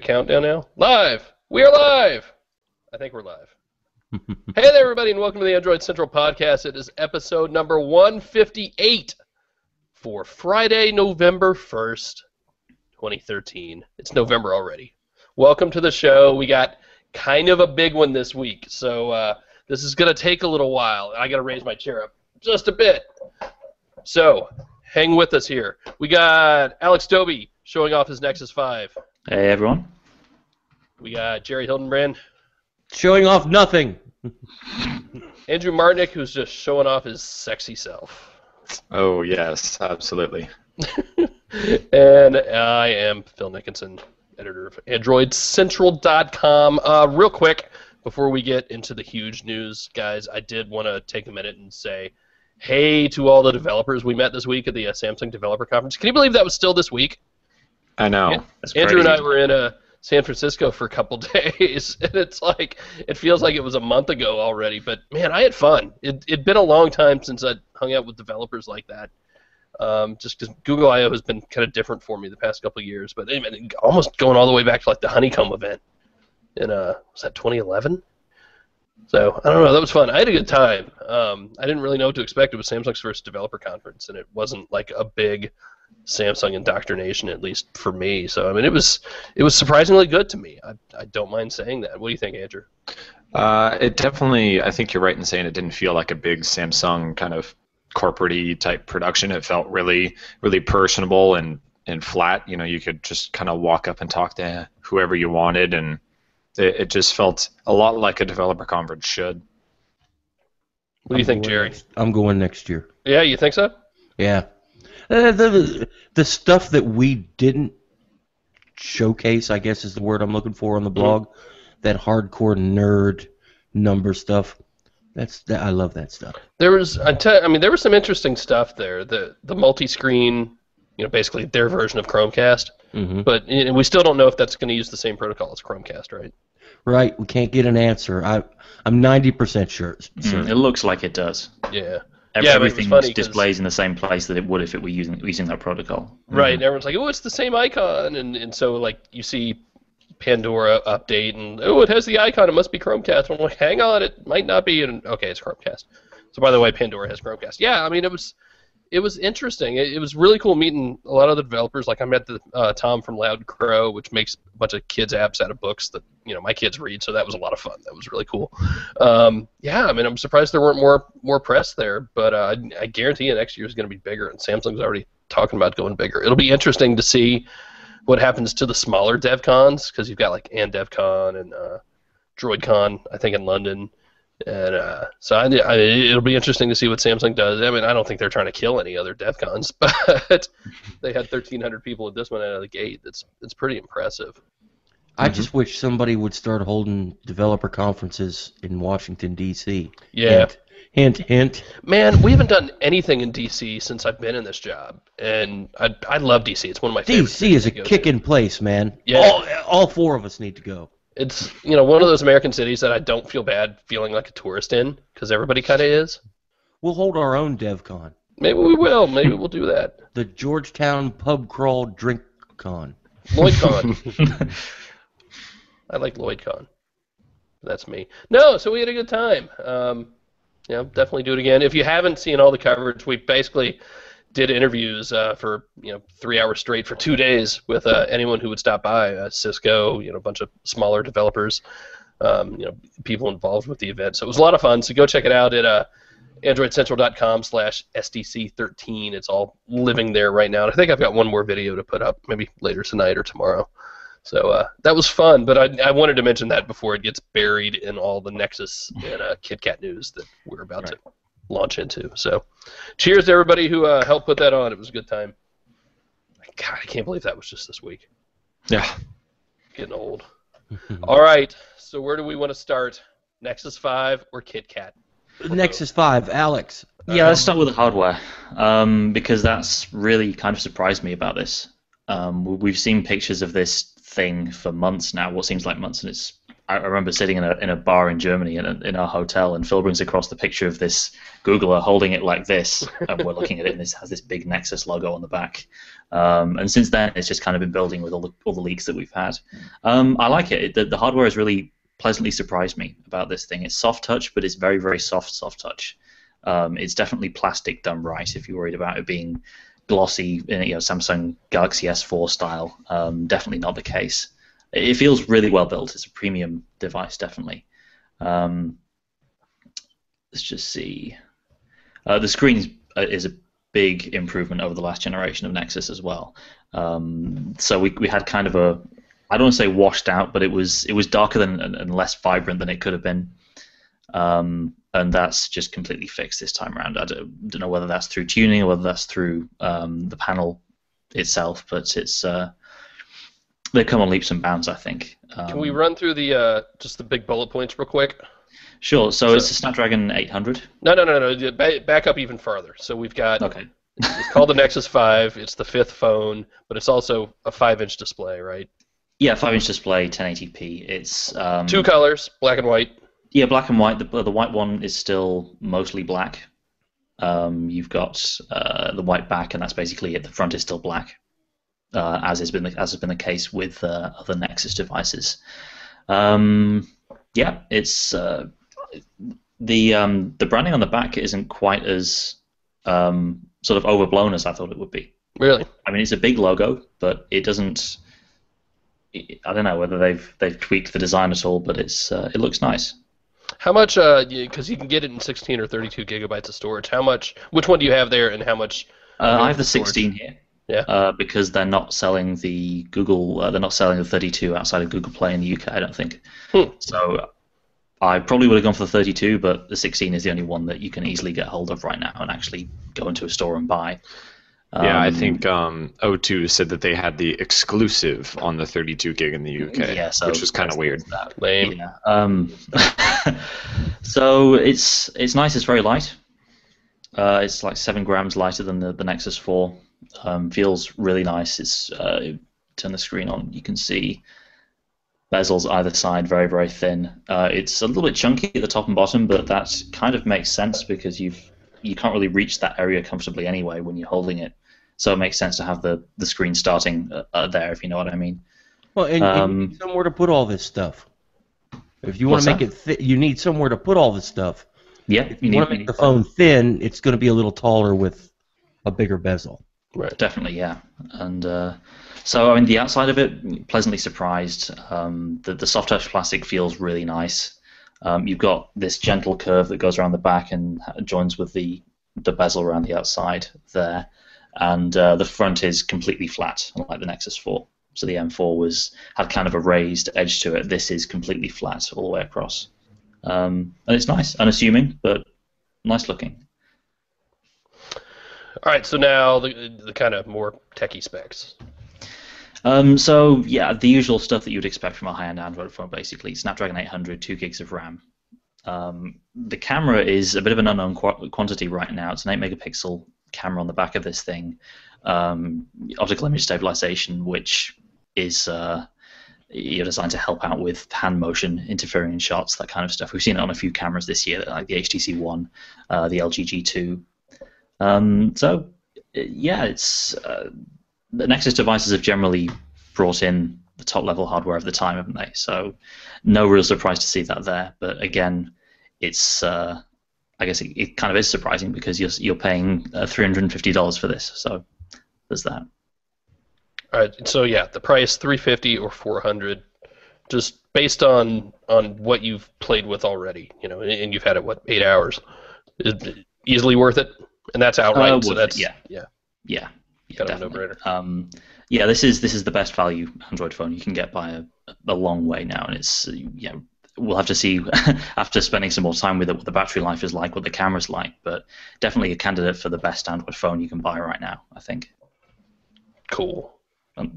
Countdown now? Live! We are live! I think we're live. Hey there, everybody, and welcome to the Android Central Podcast. It is episode number 158 for Friday, November 1st, 2013. It's November already. Welcome to the show. We got kind of a big one this week, so this is going to take a little while. I got to raise my chair up just a bit. So, hang with us here. We got Alex Doby showing off his Nexus 5. Hey, everyone. We got Jerry Hildenbrand. Showing off nothing. Andrew Martinick, who's just showing off his sexy self. Oh, yes, absolutely. And I am Phil Nickinson, editor of AndroidCentral.com. Real quick, before we get into the huge news, guys, I did want to take a minute and say hey to all the developers we met this week at the Samsung Developer Conference. Can you believe that was still this week? I know. Yeah. Andrew and I were in San Francisco for a couple days, and it's like it feels like it was a month ago already. But man, I had fun. It'd been a long time since I'd hung out with developers like that. Just because Google I/O has been kind of different for me the past couple of years, but almost going all the way back to like the Honeycomb event in was that 2011? So I don't know. That was fun. I had a good time. I didn't really know what to expect. It was Samsung's first developer conference, and it wasn't like a big Samsung indoctrination, at least for me. So I mean, it was surprisingly good to me. I don't mind saying that. What do you think, Andrew? It definitely, I think you're right in saying it didn't feel like a big Samsung kind of corporate-y type production. It felt really, really personable and flat. You know, you could just kind of walk up and talk to whoever you wanted, and it just felt a lot like a developer conference should. What do you think, Jerry? I'm going next year. Yeah, you think so? Yeah. The stuff that we didn't showcase, I guess is the word I'm looking for on the blog, that hardcore nerd number stuff. I love that stuff. There was, there was some interesting stuff there. The multi-screen, basically their version of Chromecast. Mm-hmm. But we still don't know if that's going to use the same protocol as Chromecast, right? Right. We can't get an answer. I'm 90% sure. It looks like it does. Yeah. Everything displays in the same place that it would if it were using that protocol. Right, and everyone's like, oh, it's the same icon, and so like you see Pandora update, and oh, it has the icon, it must be Chromecast. I'm like, hang on, it might not be, and okay, it's Chromecast. So by the way, Pandora has Chromecast. Yeah, I mean it was interesting. It was really cool meeting a lot of the developers. Like I met the Tom from Loud Crow, which makes a bunch of kids apps out of books that my kids read. So that was a lot of fun. That was really cool. Yeah, I mean I'm surprised there weren't more press there, but I guarantee you next year is going to be bigger. And Samsung's already talking about going bigger. It'll be interesting to see what happens to the smaller DevCons because you've got like DevCon and DroidCon I think in London. And so it'll be interesting to see what Samsung does. I mean, I don't think they're trying to kill any other DEF CONs, but they had 1,300 people at this one out of the gate. It's pretty impressive. I just wish somebody would start holding developer conferences in Washington, D.C. Yeah. Hint, hint. Man, we haven't done anything in D.C. since I've been in this job, and I love D.C. It's one of my favorite D.C. is a kicking place, man. Yeah. All four of us need to go. It's one of those American cities that I don't feel bad feeling like a tourist in because everybody kind of is. We'll hold our own DevCon. Maybe we will. Maybe we'll do that. The Georgetown Pub Crawl Drink Con. LloydCon. I like LloydCon. That's me. No, so we had a good time. Definitely do it again. If you haven't seen all the coverage, we basically did interviews for 3 hours straight for 2 days with anyone who would stop by. Cisco, a bunch of smaller developers, people involved with the event. So it was a lot of fun. So go check it out at AndroidCentral.com/SDC13. It's all living there right now. And I think I've got one more video to put up, maybe later tonight or tomorrow. So that was fun, but I wanted to mention that before it gets buried in all the Nexus and KitKat news that we're about to launch into. So cheers to everybody who helped put that on. It was a good time. God, I can't believe that was just this week. Yeah. Getting old. All right, so where do we want to start? Nexus 5 or KitKat? Nexus 5, Alex. Yeah, let's start with the hardware because that's really kind of surprised me about this. We've seen pictures of this thing for months now, what seems like months, and it's I remember sitting in a bar in Germany in our hotel, and Phil brings across the picture of this Googler holding it like this, and we're looking at it, and it has this big Nexus logo on the back. And since then, it's just kind of been building with all the leaks that we've had. I like it. The hardware has really pleasantly surprised me about this thing. It's soft touch, but it's very, very soft touch. It's definitely plastic done right. If you're worried about it being glossy, Samsung Galaxy S4 style, definitely not the case. It feels really well built. It's a premium device, definitely. Let's just see. The screen is a big improvement over the last generation of Nexus as well. So we had kind of a, I don't want to say washed out, but it was darker and less vibrant than it could have been. And that's just completely fixed this time around. I don't know whether that's through tuning or whether that's through the panel itself, but it's they come on leaps and bounds, I think. Can we run through the just the big bullet points real quick? Sure. So it's a Snapdragon 800. No. Back up even further. So we've got. Okay. It's called the Nexus 5. It's the 5th phone, but it's also a 5-inch display, right? Yeah, 5-inch display, 1080p. It's 2 colors, black and white. Yeah, black and white. The white one is still mostly black. You've got the white back, and that's basically it. The front is still black, as has been the case with other Nexus devices. Yeah, it's the branding on the back isn't quite as sort of overblown as I thought it would be. Really? I mean, it's a big logo, but it doesn't. I don't know whether they've tweaked the design at all, but it looks nice. How much? Because you can get it in 16 or 32 gigabytes of storage. How much? Which one do you have there, and how much? I have the 16 here. Yeah. Because they're not selling the Google. They're not selling the 32 outside of Google Play in the UK. I don't think. So I probably would have gone for the 32, but the 16 is the only one that you can easily get hold of right now and actually go into a store and buy. Yeah, I think O2 said that they had the exclusive on the 32 gig in the UK, yeah, so which was kind of weird. Lame. Yeah. So it's nice. It's very light. It's like 7 grams lighter than the Nexus 4. Feels really nice. It's turn the screen on. You can see bezels either side, very, very thin. It's a little bit chunky at the top and bottom, but that kind of makes sense because you can't really reach that area comfortably anyway when you're holding it. So it makes sense to have the screen starting there, if you know what I mean. Well, and you need somewhere to put all this stuff. If you want to make it you need somewhere to put all this stuff. Yeah, if you want to make the phone thin, it's going to be a little taller with a bigger bezel. Right. Definitely, yeah. And so, I mean, the outside of it, pleasantly surprised. The soft touch plastic feels really nice. You've got this gentle curve that goes around the back and joins with the bezel around the outside there. And the front is completely flat, unlike the Nexus 4. So the M4 had kind of a raised edge to it. This is completely flat all the way across. And it's nice, unassuming, but nice looking. All right, so now the kind of more techie specs. So yeah, the usual stuff that you'd expect from a high-end Android phone, basically. Snapdragon 800, 2 gigs of RAM. The camera is a bit of an unknown quantity right now. It's an 8-megapixel camera on the back of this thing. Optical image stabilization, which is designed to help out with hand motion, interfering in shots, that kind of stuff. We've seen it on a few cameras this year, like the HTC One, the LG G2. So yeah, it's the Nexus devices have generally brought in the top-level hardware of the time, haven't they? So no real surprise to see that there. But again, it's I guess it kind of is surprising because you're paying $350 for this. So there's that. All right. So yeah, the price $350 or $400, just based on what you've played with already, and you've had it 8 hours, is it easily worth it, and that's outright. So that's yeah. Kind of a no-brainer. Yeah, this is the best value Android phone you can get by a long way now, and it's we'll have to see after spending some more time with it what the battery life is like, what the camera's like, but definitely a candidate for the best Android phone you can buy right now, I think. Cool. I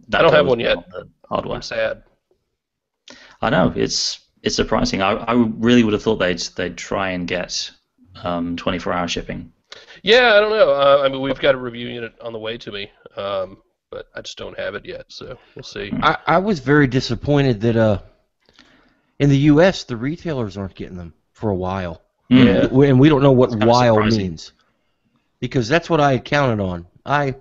That don't have goes one yet. beyond the hardware. I'm sad. I know it's surprising. I really would have thought they'd try and get 24-hour shipping. Yeah, I don't know. I mean, we've got a review unit on the way to me, but I just don't have it yet, so we'll see. I was very disappointed that in the U.S., the retailers aren't getting them for a while. Yeah. And we don't know what kinda while surprising. means. Because that's what I had counted on. I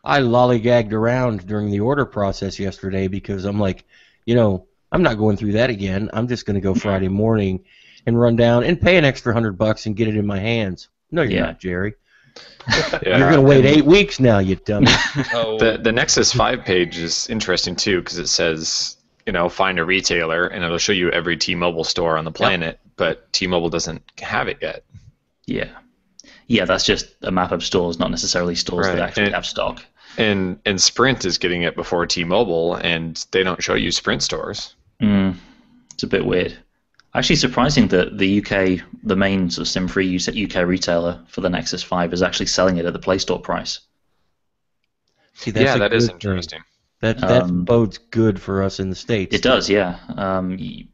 lollygagged around during the order process yesterday because I'm like, I'm not going through that again. I'm just going to go Friday morning and run down and pay an extra $100 and get it in my hands. No, you're Yeah. not, Jerry. Yeah, You're going to wait 8 weeks now, you dummy. Oh, The Nexus 5 page is interesting too because it says, find a retailer and it'll show you every T-Mobile store on the planet, but T-Mobile doesn't have it yet. Yeah. Yeah, that's just a map of stores, not necessarily stores that Right. actually have stock. And Sprint is getting it before T-Mobile, and they don't show you Sprint stores. It's a bit weird. Actually, surprising that the UK, the main sort of SIM-free UK retailer for the Nexus 5, is actually selling it at the Play Store price. See, that's a That is good thing. interesting. That bodes good for us in the States. It does, yeah.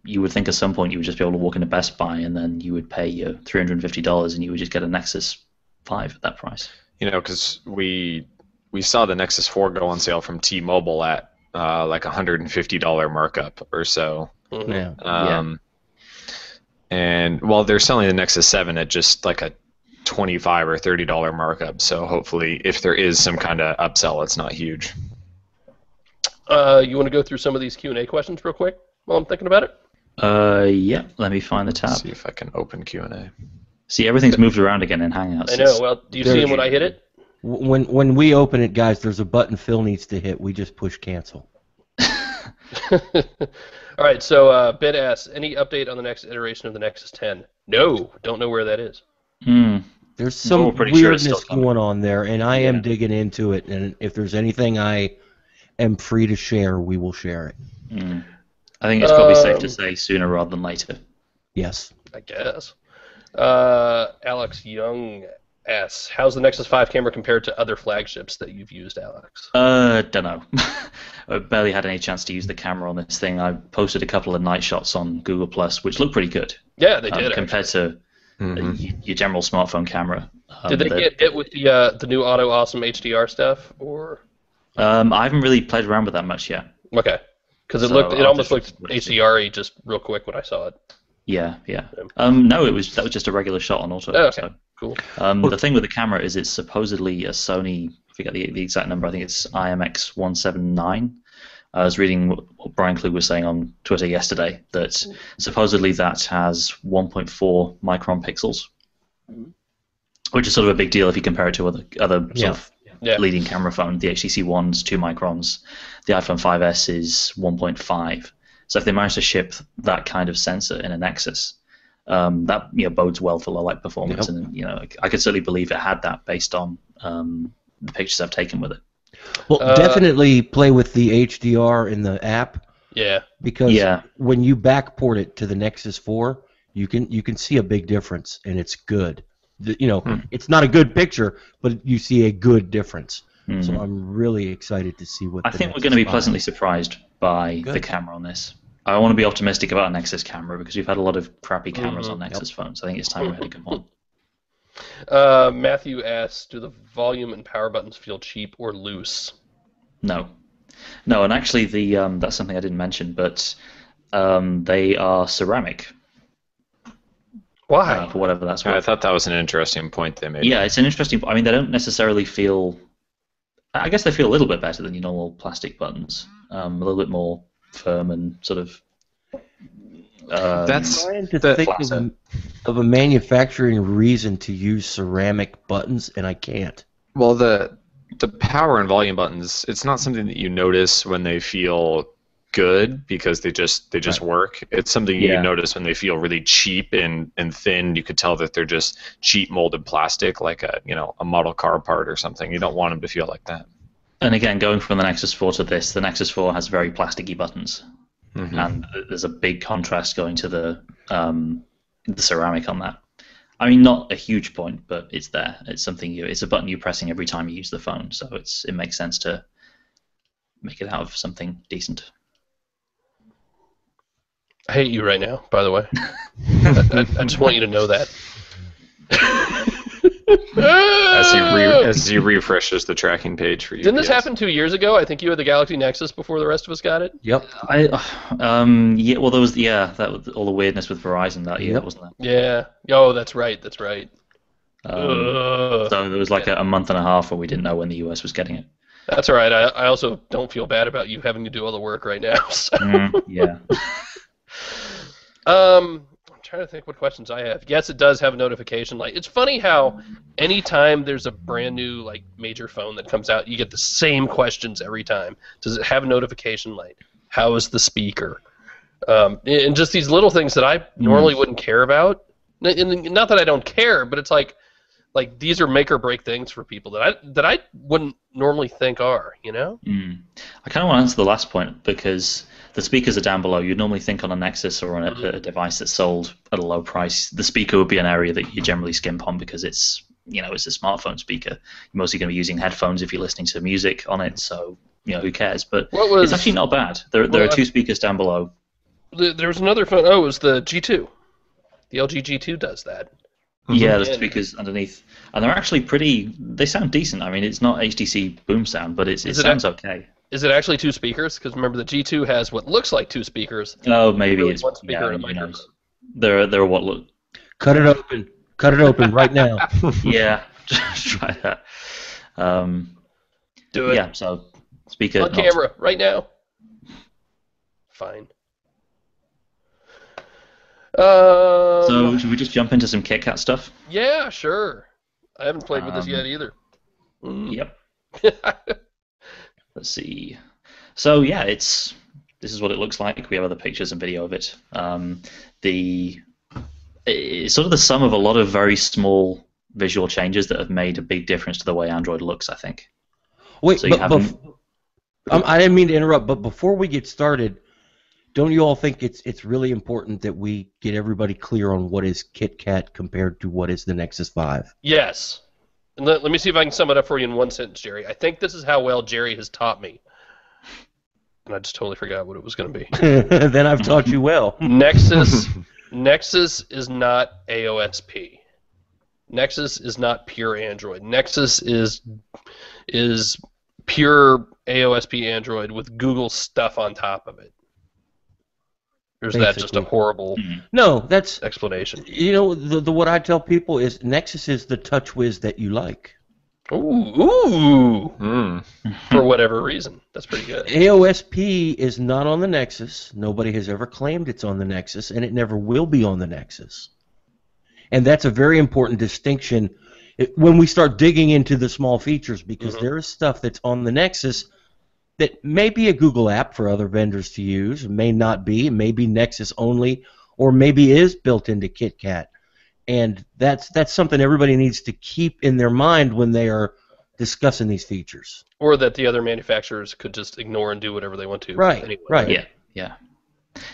You would think at some point you would just be able to walk into Best Buy and then you would pay your $350 and you would just get a Nexus 5 at that price. Because we saw the Nexus 4 go on sale from T-Mobile at like $150 markup or so. Yeah. And while they're selling the Nexus 7 at just like a $25 or $30 markup, so hopefully if there is some kind of upsell, it's not huge. you want to go through some of these Q&A questions real quick while I'm thinking about it? Yeah, let me find the tab. Let's see if I can open Q&A. See, everything's moved around again in Hangouts. I know. Well, do you see them when I hit it? When we open it, guys, there's a button Phil needs to hit. We just push cancel. All right, so Ben asks, any update on the next iteration of the Nexus 10? No, don't know where that is. There's some we're pretty sure it's weirdness still coming. going on there, and I am digging into it, and if there's anything I am free to share, we will share it. I think it's probably safe to say sooner rather than later. Yes. I guess. Alex Young asks, how's the Nexus 5 camera compared to other flagships that you've used, Alex? Don't know. I barely had any chance to use the camera on this thing. I posted a couple of night shots on Google Plus, which looked pretty good. Yeah, they did. Compared to your general smartphone camera. Did they get hit with the new Auto Awesome HDR stuff, or? I haven't really played around with that much yet. Okay, because it So I'll almost just- looked HDR-y just real quick when I saw it. Yeah. No, that was just a regular shot on auto. Oh, okay, So. cool. The thing with the camera is it's supposedly a Sony, I forget the exact number, I think it's IMX179. I was reading what Brian Klug was saying on Twitter yesterday, that supposedly that has 1.4 micron pixels, which is sort of a big deal if you compare it to other sort of leading camera phone. The HTC One's 2 microns, the iPhone 5S is 1.5. So if they manage to ship that kind of sensor in a Nexus, that bodes well for low light performance, and I could certainly believe it had that based on the pictures I've taken with it. Well, definitely play with the HDR in the app. Yeah. Because when you backport it to the Nexus 4, you can see a big difference, and it's good. It's not a good picture, but you see a good difference. So I'm really excited to see what. I think we're going to be pleasantly surprised by the camera on this. I want to be optimistic about a Nexus camera because we've had a lot of crappy cameras on Nexus phones. I think it's time we had a good one. Matthew asks, do the volume and power buttons feel cheap or loose? No, and actually that's something I didn't mention, but they are ceramic. Why? For whatever that's worth. I thought that was an interesting point they made. Yeah, it's an interesting. I mean, they don't necessarily feel. I guess they feel a little bit better than your normal plastic buttons. A little bit more firm and sort of. That's I'm trying to think of a manufacturing reason to use ceramic buttons, and I can't. Well, the power and volume buttons, it's not something that you notice when they feel good because they just work. It's something you notice when they feel really cheap and thin. You could tell that they're just cheap molded plastic, like a model car part or something. You don't want them to feel like that. And again, going from the Nexus 4 to this, the Nexus 4 has very plasticky buttons, and there's a big contrast going to the ceramic on that. I mean, not a huge point, but it's there. It's something it's a button you're pressing every time you use the phone, so it makes sense to make it out of something decent. I hate you right now, by the way. I just want you to know that. as he refreshes the tracking page for you. Didn't this happen 2 years ago? I think you had the Galaxy Nexus before the rest of us got it. Yep. Yeah. Well, there was that was all the weirdness with Verizon that year, wasn't it? Yeah. Oh, that's right. That's right. So there was like a month and a half where we didn't know when the US was getting it. That's all right. I also don't feel bad about you having to do all the work right now. So. Yeah. I'm trying to think what questions I have. Yes, it does have a notification light. It's funny how anytime there's a brand new like major phone that comes out, you get the same questions every time. Does it have a notification light? How is the speaker? And just these little things that I normally wouldn't care about. And not that I don't care, but it's like these are make or break things for people that I wouldn't normally think are, you know? I kind of want to answer the last point because the speakers are down below. You'd normally think on a Nexus or on a device that's sold at a low price, the speaker would be an area that you generally skimp on because it's a smartphone speaker. You're mostly going to be using headphones if you're listening to music on it, so who cares? But it's actually not bad. There are two speakers down below. There was another phone. Oh, it was the G2. The LG G2 does that. Yeah, the speakers underneath, and they're actually pretty. They sound decent. I mean, it's not HTC boom sound, but it sounds okay. Is it actually two speakers? Because remember, the G2 has what looks like two speakers. Oh, maybe really it's one speaker and a microphone. They're what look. Cut it open. Cut it open right now. Yeah, just try that. Do it. Yeah, so speaker on camera right now. Fine. So should we just jump into some KitKat stuff? Yeah, sure. I haven't played with this yet either. Yep. Let's see. So yeah, this is what it looks like. We have other pictures and video of it. It's sort of the sum of a lot of very small visual changes that have made a big difference to the way Android looks, I think. Wait, so I didn't mean to interrupt, but before we get started, don't you all think it's really important that we get everybody clear on what is KitKat compared to what is the Nexus 5? Yes. And let me see if I can sum it up for you in one sentence, Jerry. I think this is how well Jerry has taught me. And I just totally forgot what it was going to be. Then I've taught you well. Nexus is not AOSP. Nexus is not pure Android. Nexus is pure AOSP Android with Google stuff on top of it. Or is that just a horrible that's explanation? The what I tell people is Nexus is the TouchWiz that you like. Ooh. For whatever reason. That's pretty good. AOSP is not on the Nexus. Nobody has ever claimed it's on the Nexus, and it never will be on the Nexus. And that's a very important distinction when we start digging into the small features, because there is stuff that's on the Nexus that may be a Google app for other vendors to use, may not be, it may be Nexus only, or maybe is built into KitKat. And that's something everybody needs to keep in their mind when they are discussing these features. Or that the other manufacturers could just ignore and do whatever they want to. Right, anyway. right.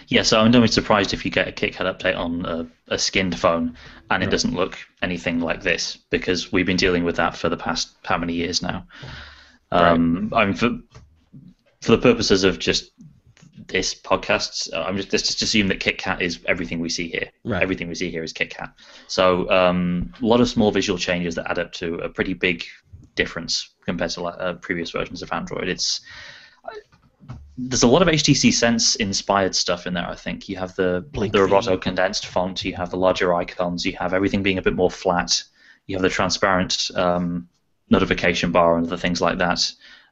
Yeah, so I'm not surprised if you get a KitKat update on a skinned phone and it doesn't look anything like this, because we've been dealing with that for the past how many years now. I mean, for the purposes of just this podcast, I'm just assume that KitKat is everything we see here. Right. Everything we see here is KitKat. So a lot of small visual changes that add up to a pretty big difference compared to previous versions of Android. There's a lot of HTC Sense inspired stuff in there. I think you have the Roboto condensed font, you have the larger icons, you have everything being a bit more flat, you have the transparent notification bar and other things like that.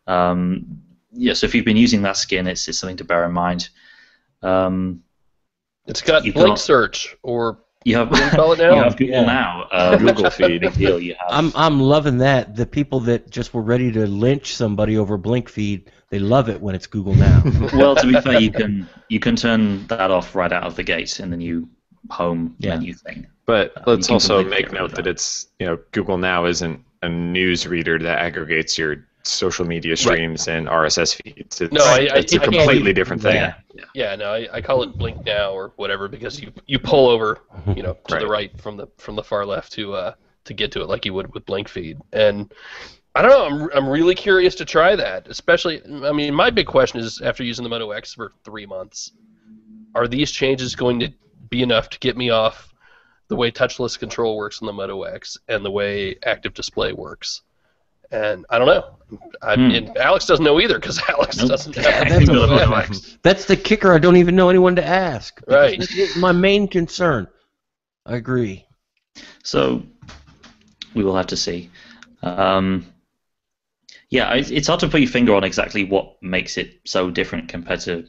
So if you've been using that skin, it's something to bear in mind. It's got Blink Search, or you have, what do you call it now? You have Google Now, Google Feed. Big deal. You have. I'm loving that. The people that just were ready to lynch somebody over Blink Feed, they love it when it's Google Now. Well, to be fair, you can turn that off right out of the gate in the new home menu thing. But let's also make note that it's Google Now isn't a news reader that aggregates your social media streams and RSS feeds. It's a completely different thing. I call it Blink Now or whatever, because you pull over, to the right from the far left to get to it like you would with Blink Feed. And I don't know, I'm really curious to try that. Especially, I mean, my big question is, after using the Moto X for 3 months, are these changes going to be enough to get me off the way touchless control works on the Moto X and the way active display works. And I don't know. And Alex doesn't know either because Alex doesn't have That's, the Moto X. that's the kicker. I don't even know anyone to ask. Right. That's my main concern. I agree. So we will have to see. Yeah, it's hard to put your finger on exactly what makes it so different compared to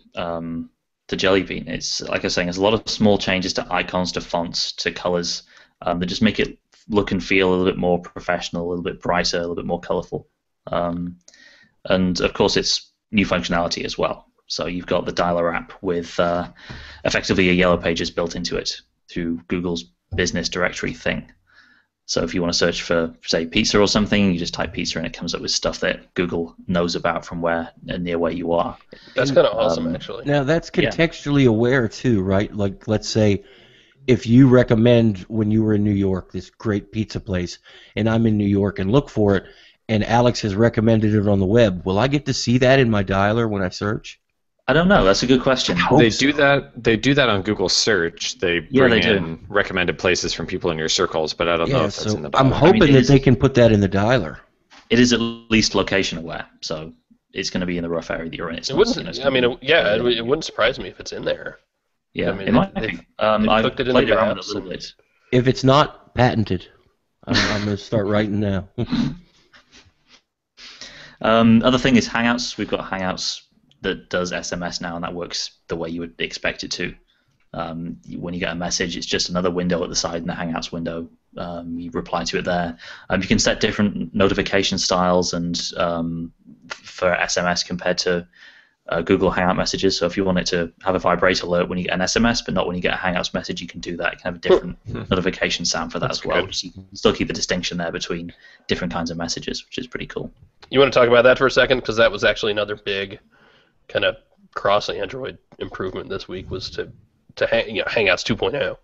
Jelly Bean. It's like I was saying, there's a lot of small changes to icons, to fonts, to colors that just make it look and feel a little bit more professional, a little bit brighter, a little bit more colorful. And of course, it's new functionality as well. So you've got the Dialer app with effectively a Yellow Pages built into it through Google's business directory thing. So if you want to search for, say, pizza or something, you just type pizza and it comes up with stuff that Google knows about from near where you are. That's kind of awesome, actually. Now, that's contextually aware, too, right? Like, let's say if you recommend when you were in New York this great pizza place, and I'm in New York and look for it, and Alex has recommended it on the web, will I get to see that in my dialer when I search? I don't know. That's a good question. They do that on Google Search. They bring in recommended places from people in your circles, but I don't know if that's in the dialer. I'm hoping that they can put that in the dialer. It is at least location aware, so it's going to be in the rough area that you're in. It wouldn't surprise me if it's in there. Yeah, I mean, it might be. I've played it in played the around with apps it a little bit. If it's not patented, I'm going to start writing now. Other thing is Hangouts. We've got Hangouts that does SMS now, and that works the way you would expect it to. When you get a message, it's just another window at the side in the Hangouts window. You reply to it there. You can set different notification styles and for SMS compared to Google Hangout messages. So if you want it to have a vibrate alert when you get an SMS, but not when you get a Hangouts message, you can do that. You can have a different notification sound for that as well. So you can still keep the distinction there between different kinds of messages, which is pretty cool. You want to talk about that for a second? Because that was actually another big kind of cross-Android improvement this week was to Hangouts 2.0.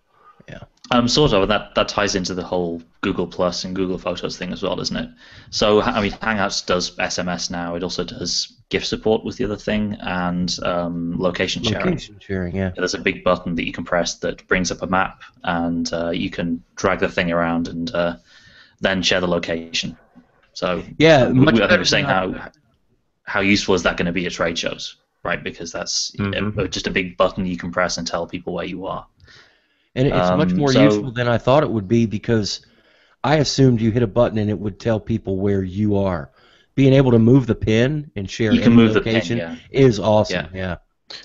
Yeah. Sort of. That ties into the whole Google Plus and Google Photos thing as well, doesn't it? So, I mean, Hangouts does SMS now. It also does GIF support was the other thing, and location sharing. Location sharing, yeah. There's a big button that you can press that brings up a map, and you can drag the thing around and then share the location. So, yeah, much better was saying how useful is that going to be at trade shows, right? Because that's just a big button you can press and tell people where you are. And it's much more useful than I thought it would be because I assumed you hit a button and it would tell people where you are. Being able to move the pin and share any location is awesome. Yeah.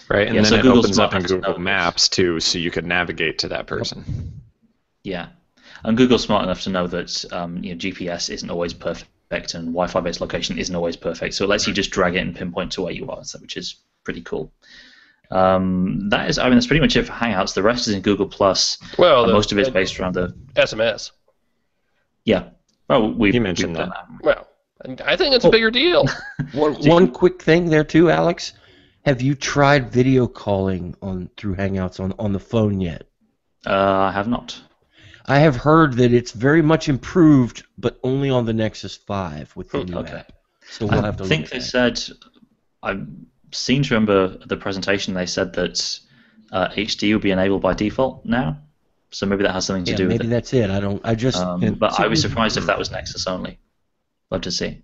Right, and then so it opens up in Google Maps too, so you could navigate to that person. Yeah, and Google's smart enough to know that GPS isn't always perfect and Wi-Fi-based location isn't always perfect, so it lets you just drag it and pinpoint to where you are, which is pretty cool. That's pretty much it for Hangouts. The rest is in Google Plus. Well, most of it's based around the SMS. Yeah. Well, you mentioned that. Well, I think it's a bigger deal. One quick thing there too, Alex. Have you tried video calling through Hangouts on the phone yet? I have not. I have heard that it's very much improved, but only on the Nexus 5 with the new app. So we'll have to think they said. I seem to remember the presentation. They said that HD will be enabled by default now. So maybe that has something to do with it. Maybe that's it. But I was surprised if that was Nexus only. Love to see.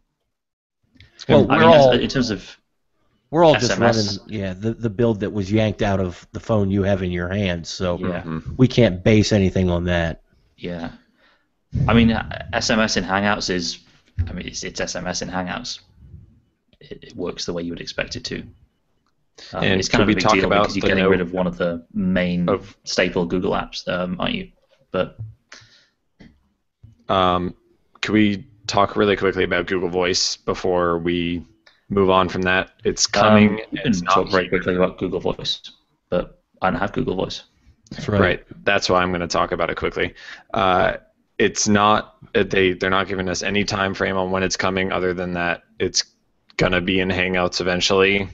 Well, in terms of we're all SMS. just running the build that was yanked out of the phone you have in your hands, so we can't base anything on that. Yeah. I mean, SMS in Hangouts is, it's SMS in Hangouts. It works the way you would expect it to. And it's kind of a big deal because you're getting rid of one of the main staple Google apps, aren't you? But could we talk really quickly about Google Voice before we move on from that? It's coming. You can talk very quickly about Google Voice, but I don't have Google Voice. That's right. Right. That's why I'm going to talk about it quickly. It's not they're not giving us any time frame on when it's coming, other than that it's going to be in Hangouts eventually.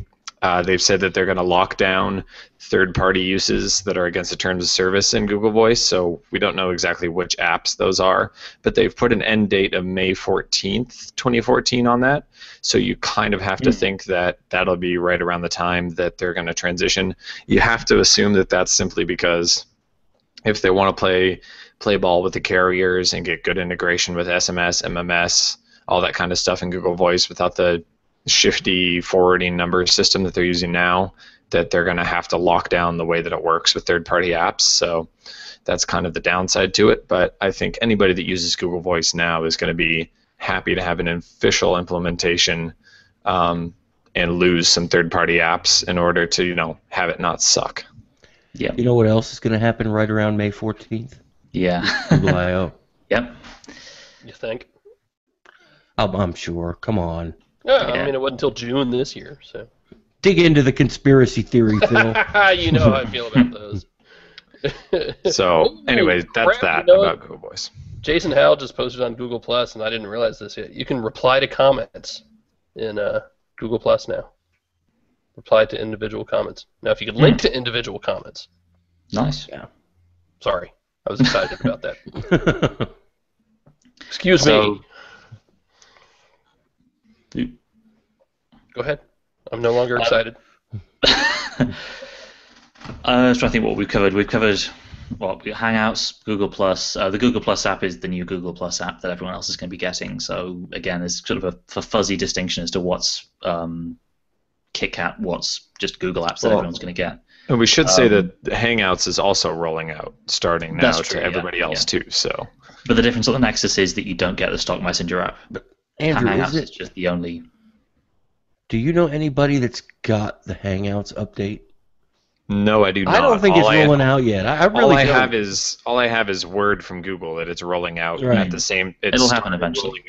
They've said that they're going to lock down third-party uses that are against the terms of service in Google Voice, so we don't know exactly which apps those are, but they've put an end date of May 14th, 2014 on that, so you kind of have to think that that'll be right around the time that they're going to transition. You have to assume that that's simply because if they want to play play ball with the carriers and get good integration with SMS, MMS, all that kind of stuff in Google Voice without the shifty forwarding number system that they're using now, that they're going to have to lock down the way that it works with third-party apps. So that's kind of the downside to it. But I think anybody that uses Google Voice now is going to be happy to have an official implementation and lose some third-party apps in order to, have it not suck. Yeah. You know what else is going to happen right around May 14th? Yeah. Google I/O. Yep. You think? I'm sure. Come on. Yeah, Yeah. I mean, it wasn't until June this year, so. Dig into the conspiracy theory, Phil. You know how I feel about those. So, anyways, that's crap, that about Google Voice. Jason Howell just posted on Google Plus, and I didn't realize this yet. You can reply to comments in Google Plus now. Reply to individual comments. Now, if you could link to individual comments. Nice. Sorry, I was excited about that. Excuse So- me. Go ahead. I'm no longer excited. So I think what we've covered. Hangouts, Google Plus. The Google Plus app is the new Google Plus app that everyone else is going to be getting. So again, there's sort of a fuzzy distinction as to what's KitKat, what's just Google apps that everyone's going to get. And we should say that Hangouts is also rolling out starting now That's true, to everybody yeah, else too. So, But the difference on the Nexus is that you don't get the stock Messenger app. Andrew, Hangouts is is it? just the only. Do you know anybody that's got the Hangouts update? no, I do not. I don't think All it's I- rolling out yet. I really all I don't. have is word from Google that it's rolling out Right. at the same. It'll happen started eventually. rolling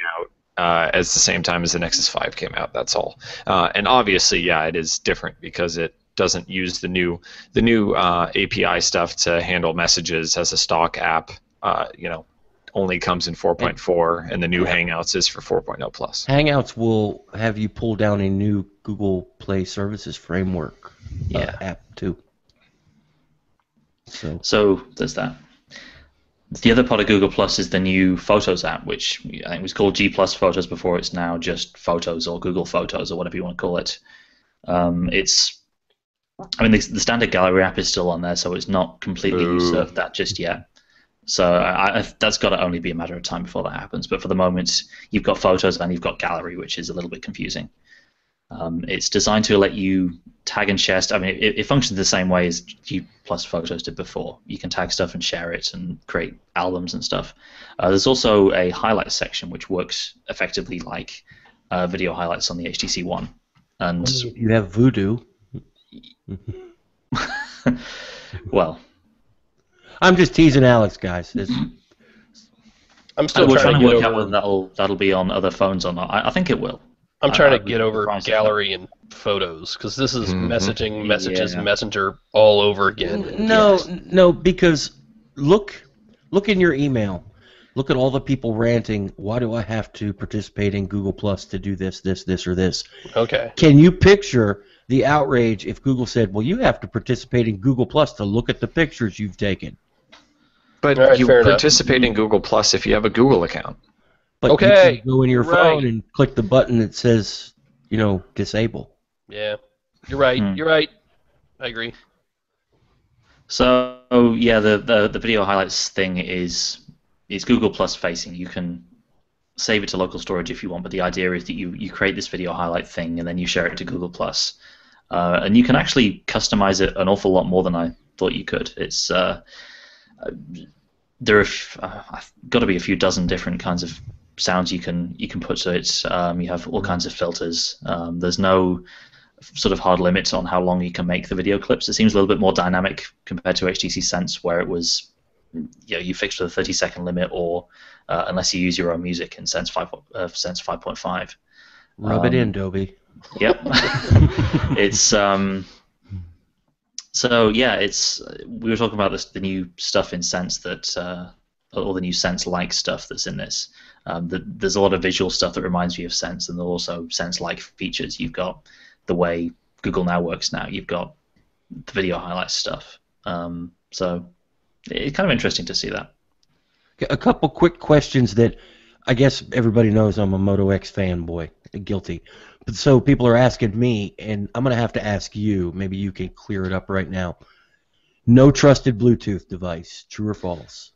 out as the same time as the Nexus 5 came out. That's all. And obviously, yeah, it is different because it doesn't use the new API stuff to handle messages as a stock app. Only comes in 4.4, and the new Hangouts is for 4.0 plus. Hangouts will have you pull down a new Google Play Services framework app too. So there's that. The other part of Google Plus is the new Photos app, which I think was called G Plus Photos before. It's now just Photos or Google Photos or whatever you want to call it. The standard gallery app is still on there, so it's not completely usurped that just yet. So that's got to only be a matter of time before that happens. But for the moment, you've got Photos and you've got Gallery, which is a little bit confusing. It's designed to let you tag and share stuff. I mean, it functions the same way as G Plus Photos did before. You can tag stuff and share it and create albums and stuff. There's also a highlights section, which works effectively like video highlights on the HTC One. And You have Voodoo. well, I'm just teasing Alex, guys. I'm still we're trying trying to to get work out over. whether that'll be on other phones or not. I think it will. I'm trying to I'd get be over surprised if gallery and photos because this is messaging, messages, Yeah. Messenger all over again. No, because look in your email. Look at all the people ranting. Why do I have to participate in Google Plus to do this, or this? Okay. Can you picture the outrage if Google said, "Well, you have to participate in Google Plus to look at the pictures you've taken"? But All right, you fair enough. participate in Google Plus if you have a Google account. But Okay, you can go in your right. phone and click the button that says, disable. Yeah. You're right. You're right. I agree. So yeah, the video highlights thing is Google Plus facing. You can save it to local storage if you want, but the idea is that you create this video highlight thing and then you share it to Google Plus, and you can actually customize it an awful lot more than I thought you could. It's there are got to be a few dozen different kinds of sounds you can put to it. You have all kinds of filters. There's no sort of hard limits on how long you can make the video clips. It seems a little bit more dynamic compared to HTC Sense, where it was you fixed with a 30-second limit, or unless you use your own music in Sense 5.5. Rub it in, Dobie. Yep. It's so yeah, we were talking about the new stuff in Sense that or the new Sense-like stuff that's in this. There's a lot of visual stuff that reminds me of Sense, and there's also Sense-like features. You've got the way Google Now works now. You've got the video highlights stuff. So it's kind of interesting to see that. A couple quick questions that I guess everybody knows I'm a Moto X fanboy. Guilty. But so people are asking me, and I'm going to have to ask you. Maybe you can clear it up right now. No trusted Bluetooth device. True or false?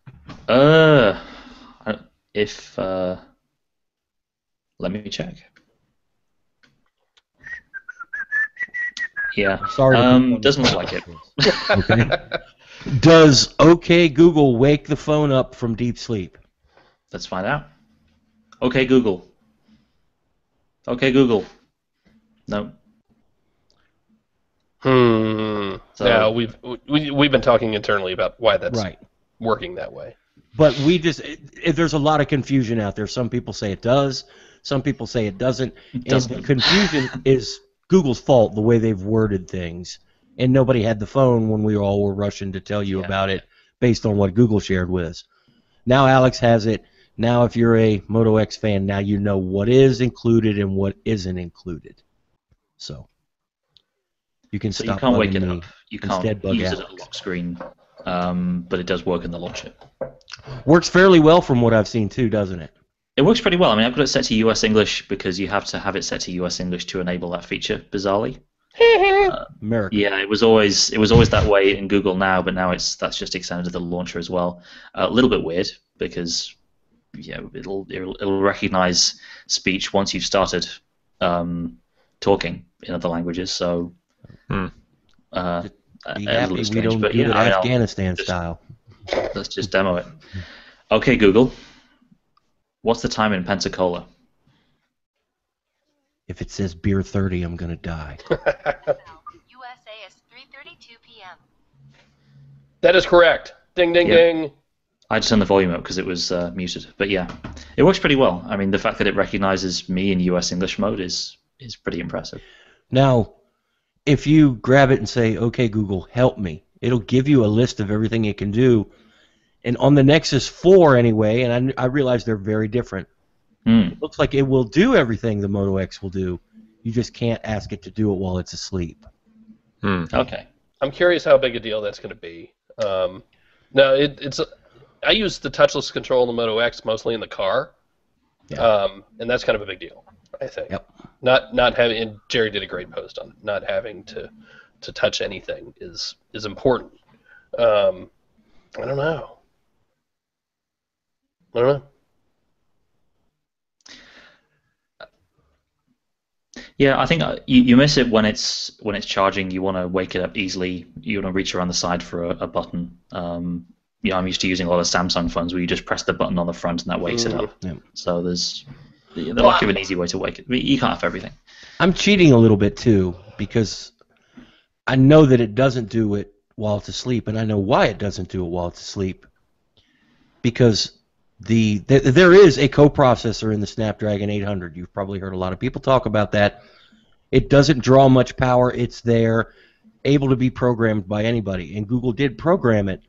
Uh, if let me check. Yeah. Sorry to put you on the Doesn't look spot like it. this. Okay. Does OK Google wake the phone up from deep sleep? Let's find out. Okay, Google. Okay, Google. No. So, now we've been talking internally about why that's Right. working that way. But there's a lot of confusion out there. Some people say it does. Some people say it doesn't. And the confusion is Google's fault, the way they've worded things. And nobody had the phone when we all were rushing to tell you about it based on what Google shared with us. Now Alex has it. Now if you're a Moto X fan, now you know what is included and what isn't included. So you can stop you can't wake bugging it me. up. You Instead can't bug use it Alex. at lock screen, but it does work in the launcher. Works fairly well from what I've seen too, doesn't it? It works pretty well. I mean, I've got it set to US English because you have to have it set to US English to enable that feature, bizarrely. America. Yeah, it was always that way in Google Now, but now that's just extended to the launcher as well. A little bit weird because it'll recognize speech once you've started talking in other languages. So Be a happy little we strange, don't but do it I mean, Afghanistan style. let's just demo it. Okay, Google. What's the time in Pensacola? If it says beer 30, I'm gonna die. USA is 3:32 p.m. That is correct. Ding, ding, Yeah. ding. I just turned the volume up because it was muted. But yeah, it works pretty well. I mean, the fact that it recognizes me in US English mode is pretty impressive. Now, if you grab it and say, "Okay, Google, help me," it'll give you a list of everything it can do. And on the Nexus 4 anyway, and I realize they're very different. It looks like it will do everything the Moto X will do. You just can't ask it to do it while it's asleep. Okay. I'm curious how big a deal that's going to be. No, it's. I use the touchless control in the Moto X mostly in the car, and that's kind of a big deal, I think. Yep. Not having, and Jerry did a great post on it, not having to touch anything is important. I don't know. Yeah, I think you miss it when it's charging. You want to wake it up easily. You want to reach around the side for a button. I'm used to using a lot of Samsung phones where you just press the button on the front and that wakes it up. Yeah. So there's the lack of an easy way to wake it. I mean, you can't have everything. I'm cheating a little bit too because I know that it doesn't do it while it's asleep, and I know why it doesn't do it while it's asleep. Because there is a coprocessor in the Snapdragon 800. You've probably heard a lot of people talk about that. It doesn't draw much power. It's there, able to be programmed by anybody. And Google did program it,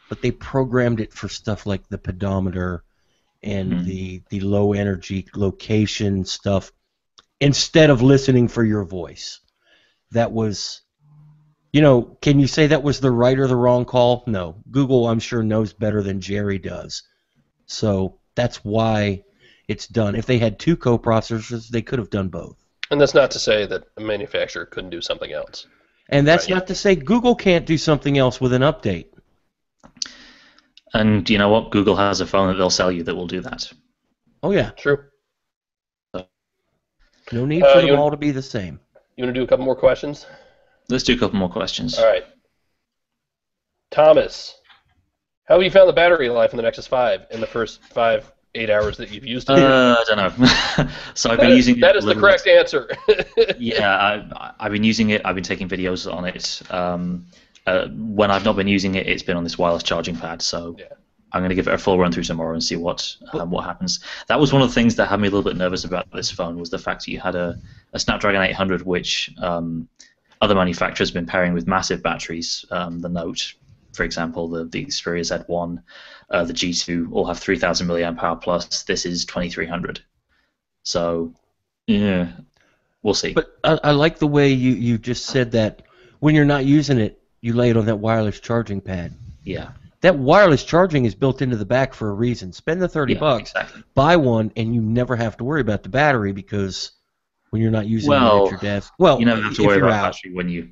but they programmed it for stuff like the pedometer and the low energy location stuff instead of listening for your voice. That was, can you say that was the right or the wrong call? No. Google, I'm sure, knows better than Jerry does. So that's why it's done. If they had two coprocessors, they could have done both. And that's not to say that a manufacturer couldn't do something else. And that's not to say Google can't do something else with an update. And you know what? Google has a phone that they'll sell you that will do that. Oh, yeah. True. No need for them all to be the same. You want to do a couple more questions? Let's do a couple more questions. All right. Thomas, how have you found the battery life in the Nexus 5 in the first 8 hours that you've used it? I don't know. So I've been using it. That is the correct answer. Yeah, I've been using it. I've been taking videos on it. When I've not been using it, it's been on this wireless charging pad. So I'm going to give it a full run through tomorrow and see what happens. That was one of the things that had me a little bit nervous about this phone was the fact that you had a Snapdragon 800, which other manufacturers have been pairing with massive batteries. The Note, for example, the Xperia Z1, the G2 all have 3,000 milliamp hour plus. This is 2,300. So, yeah, we'll see. But I like the way you just said that when you're not using it, you lay it on that wireless charging pad. Yeah. That wireless charging is built into the back for a reason. Spend the $30, exactly. Buy one, and you never have to worry about the battery because when you're not using it at your desk. Well, you never have to worry about battery when you,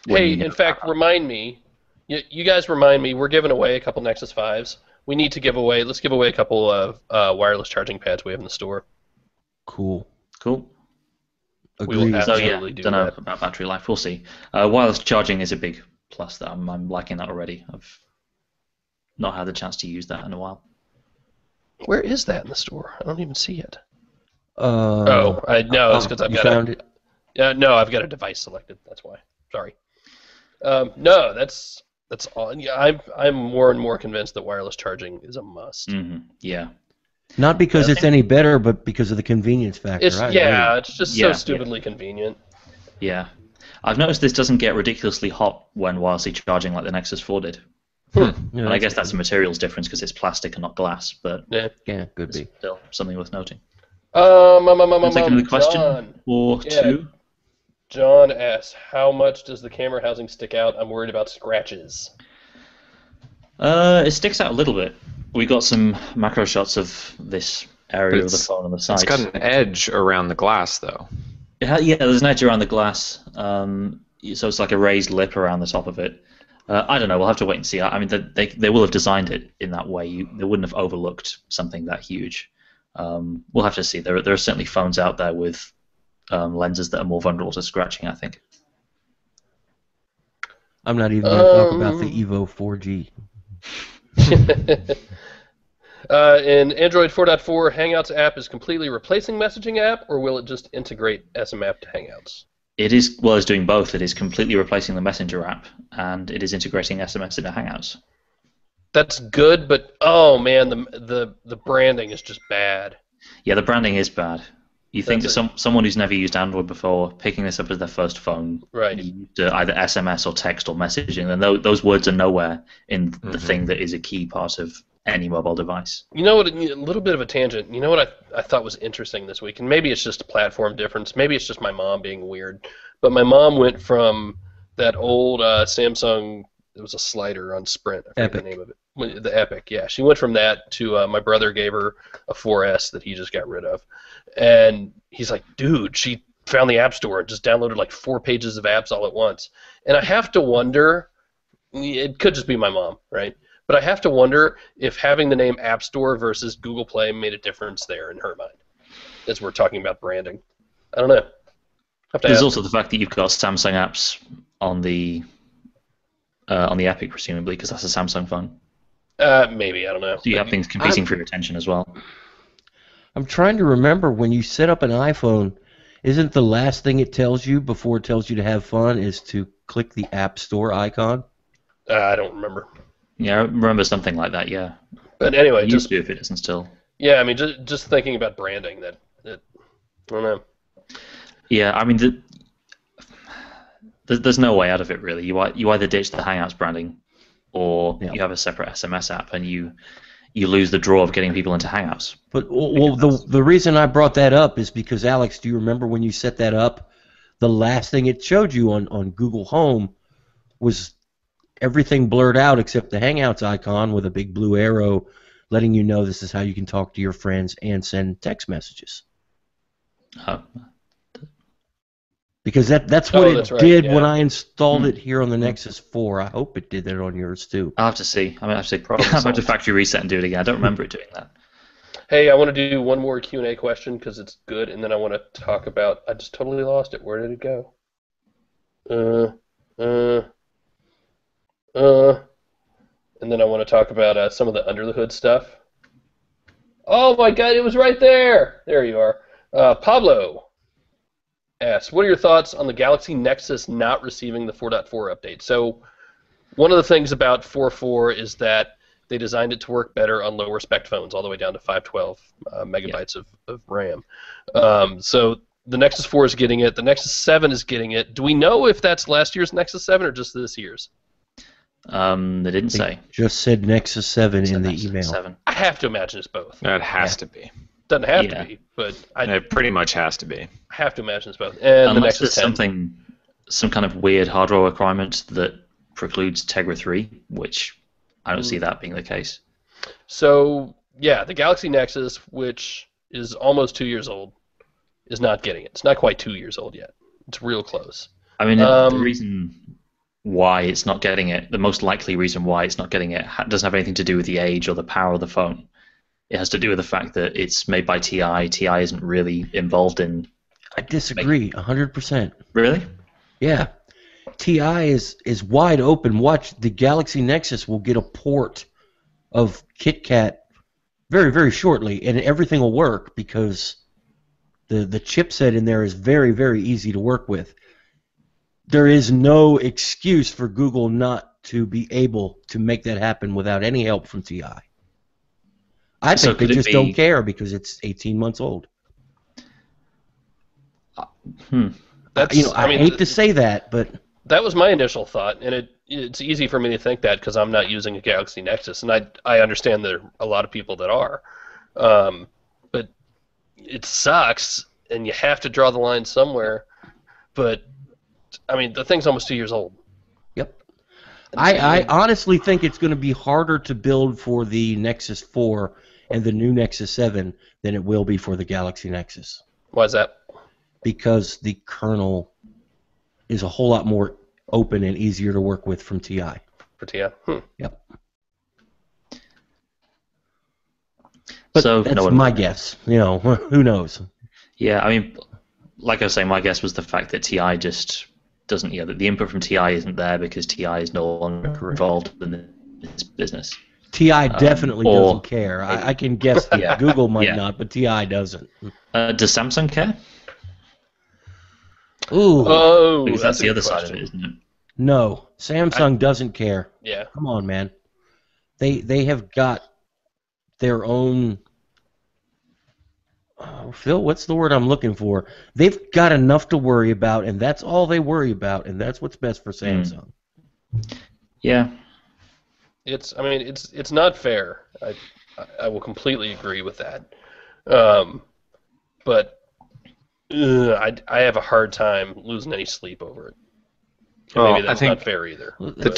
Hey, in fact, remind me, You guys remind me, we're giving away a couple Nexus 5s. We need to give away. Let's give away a couple of wireless charging pads we have in the store. Cool. Cool. We will Agreed. have- So Absolutely yeah, do don't know that. about battery life. We'll see. Wireless charging is a big plus. That I'm liking that already. I've not had the chance to use that in a while. Where is that in the store? I don't even see it. No, It's because I've you got found it. no, I've got a device selected. That's why. Sorry. No, that's all. Yeah, I'm more and more convinced that wireless charging is a must. Yeah. Not because I it's think- any better, but because of the convenience factor. It's I agree. it's just Yeah, so stupidly convenient. Yeah. I've noticed this doesn't get ridiculously hot when wirelessly charging like the Nexus 4 did. Yeah, And I guess that's a materials difference because it's plastic and not glass, but Yeah. Yeah, could it's be. still something worth noting. Let's take another question John. or Yeah. two. John asks, how much does the camera housing stick out? I'm worried about scratches. It sticks out a little bit. We got some macro shots of this area of the phone on the side. It's got an edge around the glass, though. Yeah, there's an edge around the glass, so it's like a raised lip around the top of it. I don't know. We'll have to wait and see. I mean, they will have designed it in that way. They wouldn't have overlooked something that huge. We'll have to see. There are certainly phones out there with lenses that are more vulnerable to scratching, I think. I'm not even going to talk about the Evo 4G. In Android 4.4, Hangouts app is completely replacing messaging app, or will it just integrate SMAP to Hangouts? It is, well, it's doing both. It is completely replacing the Messenger app, and it is integrating SMS into Hangouts. That's good, but oh man, the branding is just bad. Yeah, the branding is bad. You think That's that someone who's never used Android before, picking this up as their first phone, Right. used either SMS or text or messaging, and those words are nowhere in the thing that is a key part of any mobile device. You know what? A little bit of a tangent. You know what I thought was interesting this week, and maybe it's just a platform difference. Maybe it's just my mom being weird. But my mom went from that old Samsung. It was a slider on Sprint. I forget Epic. the name of it. The Epic. Yeah, she went from that to my brother gave her a 4S that he just got rid of, and he's like, dude, she found the App Store and just downloaded like 4 pages of apps all at once. And I have to wonder. It could just be my mom, right? But I have to wonder if having the name App Store versus Google Play made a difference there in her mind, as we're talking about branding. I don't know. Have to There's ask also the fact that you've got Samsung apps on the Epic, presumably, because that's a Samsung phone. maybe, I don't know. So you have things competing for your attention as well. I'm trying to remember when you set up an iPhone, isn't the last thing it tells you before it tells you to have fun is to click the App Store icon? I don't remember. Yeah, I remember something like that. Yeah, But anyway, it just used to if it isn't still. yeah, I mean, just thinking about branding, that I don't know. Yeah, I mean, there's no way out of it really. You either ditch the Hangouts branding, or Yeah. you have a separate SMS app, and you lose the draw of getting people into Hangouts. But well, the reason I brought that up is because, Alex, do you remember when you set that up? The last thing it showed you on Google Home was everything blurred out except the Hangouts icon with a big blue arrow letting you know this is how you can talk to your friends and send text messages. Because that's what it That's right, did yeah. when I installed it here on the Nexus 4. I hope it did that on yours too. I'll have to see. I mean, I have to Problem have to solved. factory reset and do it again. I don't remember it doing that. Hey, I want to do one more Q&A question because it's good, and then I want to talk about. I just totally lost it. Where did it go? And then I want to talk about some of the under the hood stuff. Oh my God, it was right there. There you are. Pablo asks, what are your thoughts on the Galaxy Nexus not receiving the 4.4 update? So one of the things about 4.4 is that they designed it to work better on lower spec phones, all the way down to 512 megabytes of RAM. So the Nexus 4 is getting it. The Nexus 7 is getting it. Do we know if that's last year's Nexus 7 or just this year's? They didn't say. Just said Nexus 7 Said in the Nexus email. 7. I have to imagine it's both. It has to be. Doesn't have Yeah. to be, but I It pretty much has to be. have to imagine it's both. And the Unless Nexus there's 10. some kind of weird hardware requirement that precludes Tegra 3, which I don't see that being the case. So, yeah, the Galaxy Nexus, which is almost 2 years old, is not getting it. It's not quite 2 years old yet. It's real close. I mean, the reason why it's not getting it, the most likely reason why it's not getting it doesn't have anything to do with the age or the power of the phone. It has to do with the fact that it's made by TI. TI isn't really involved in. I disagree 100%. Really? Yeah. TI is wide open. Watch, the Galaxy Nexus will get a port of KitKat very, very shortly, and everything will work because the chipset in there is very, very easy to work with. There is no excuse for Google not to be able to make that happen without any help from TI. I So think they could it just be- don't care because it's 18 months old. That's, I hate to say that, but that was my initial thought, and it's easy for me to think that because I'm not using a Galaxy Nexus, and I understand there are a lot of people that are, but it sucks, and you have to draw the line somewhere. But I mean, the thing's almost 2 years old. yep. And I honestly think it's going to be harder to build for the Nexus 4 and the new Nexus 7 than it will be for the Galaxy Nexus, Why is that? because the kernel is a whole lot more open and easier to work with from TI. For TI? Yep. But So, that's no one- my guess. You know, who knows? Yeah, I mean, like I was saying, my guess was the fact that TI just doesn't. Yeah, that the input from TI isn't there because TI is no longer involved in this business. TI definitely or- doesn't care. I can guess that Yeah. Google might Yeah. not, but TI doesn't. Does Samsung care? Ooh, Oh, Because that's a the good other side of question. it, isn't it? no. Samsung doesn't care. Yeah. Come on, man. They have got their own. Oh, Phil, what's the word I'm looking for? They've got enough to worry about, and that's all they worry about, and that's what's best for Samsung. Yeah. I mean, it's not fair. I will completely agree with that. But I have a hard time losing any sleep over it. And Well, maybe I that's think not fair either. The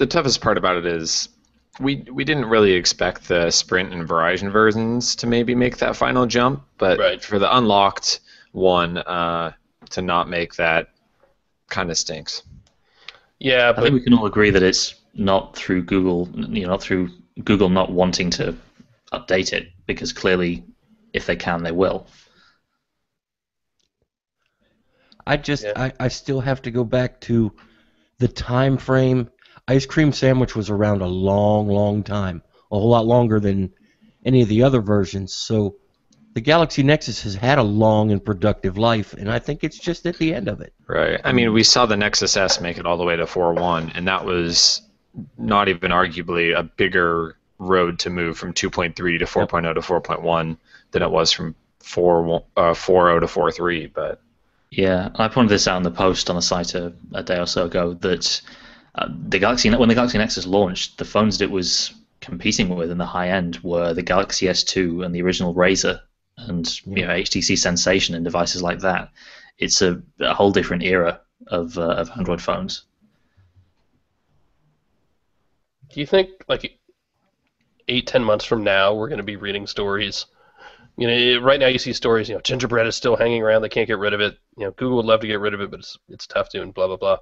toughest part about it is we didn't really expect the Sprint and Verizon versions to maybe make that final jump, but Right. for the unlocked one to not make that kind of stinks. Yeah, I but think we can all agree that it's not through Google, not through Google not wanting to update it, because clearly, if they can, they will. I still have to go back to the time frame. Ice Cream Sandwich was around a long, long time, a whole lot longer than any of the other versions. So the Galaxy Nexus has had a long and productive life, and I think it's just at the end of it. Right. I mean, we saw the Nexus S make it all the way to 4.1, and that was not even arguably a bigger road to move from 2.3 to 4.0 to 4.1 than it was from 4.0 to 4.3. But Yeah, I pointed this out in the post on the site a day or so ago that when the Galaxy Nexus launched, the phones that it was competing with in the high end were the Galaxy S2 and the original Razr and HTC Sensation and devices like that. It's a whole different era of Android phones. do you think like 8-10 months from now we're going to be reading stories? Right now you see stories. Gingerbread is still hanging around. They can't get rid of it. Google would love to get rid of it, but it's tough to, and blah blah blah.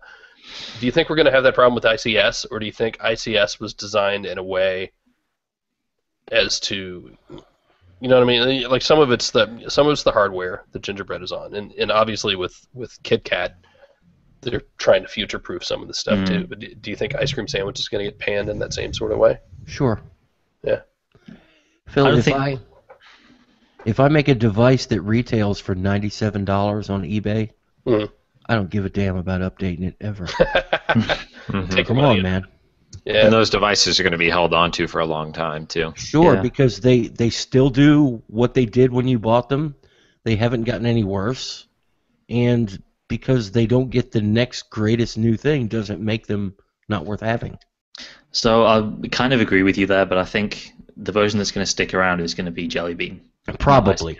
Do you think we're going to have that problem with ICS, or do you think ICS was designed in a way as to, you know what I mean? Like some of it's the hardware that Gingerbread is on, and obviously with KitKat, they're trying to future-proof some of the stuff too. But do you think Ice Cream Sandwich is going to get panned in that same sort of way? Sure. Yeah. Phil, I don't think- if I make a device that retails for $97 on eBay, Mhm. I don't give a damn about updating it ever. Take Come the money on, in. man. Yeah. and those devices are going to be held onto for a long time too. Sure, Yeah. because they still do what they did when you bought them. They haven't gotten any worse. And because they don't get the next greatest new thing doesn't make them not worth having. So I kind of agree with you there, but I think the version that's going to stick around is going to be Jelly Bean. Probably.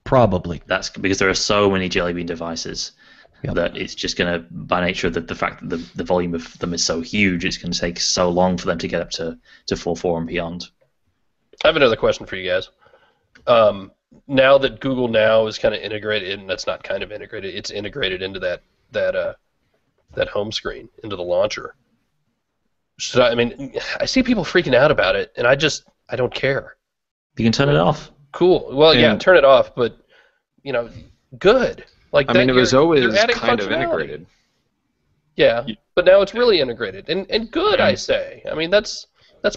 Probably. That's because there are so many Jelly Bean devices Yep. that it's just going to, by nature of the fact that the volume of them is so huge, it's going to take so long for them to get up to 4.4 and beyond. I have another question for you guys. Now that Google Now is kind of integrated, and that's not kind of integrated, it's integrated into that home screen into the launcher. So, I mean, I see people freaking out about it, and I don't care. You can turn it off. Cool. Well, yeah, turn it off, but good. Like I mean, it was you're always adding kind of functionality. integrated. Yeah, but now it's really integrated, and good, I say. I mean, that's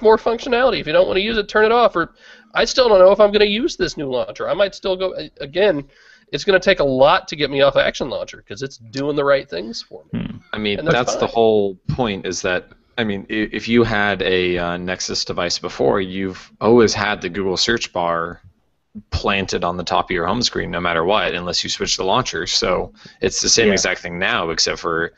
more functionality. If you don't want to use it, turn it off. Or I still don't know if I'm going to use this new launcher. I might still go again. It's going to take a lot to get me off Action Launcher because it's doing the right things for me. I mean, And that's that's the fine. whole point. Is that I mean, if you had a Nexus device before, you've always had the Google search bar planted on the top of your home screen, no matter what, unless you switch the launcher. So it's the same exact thing now, except for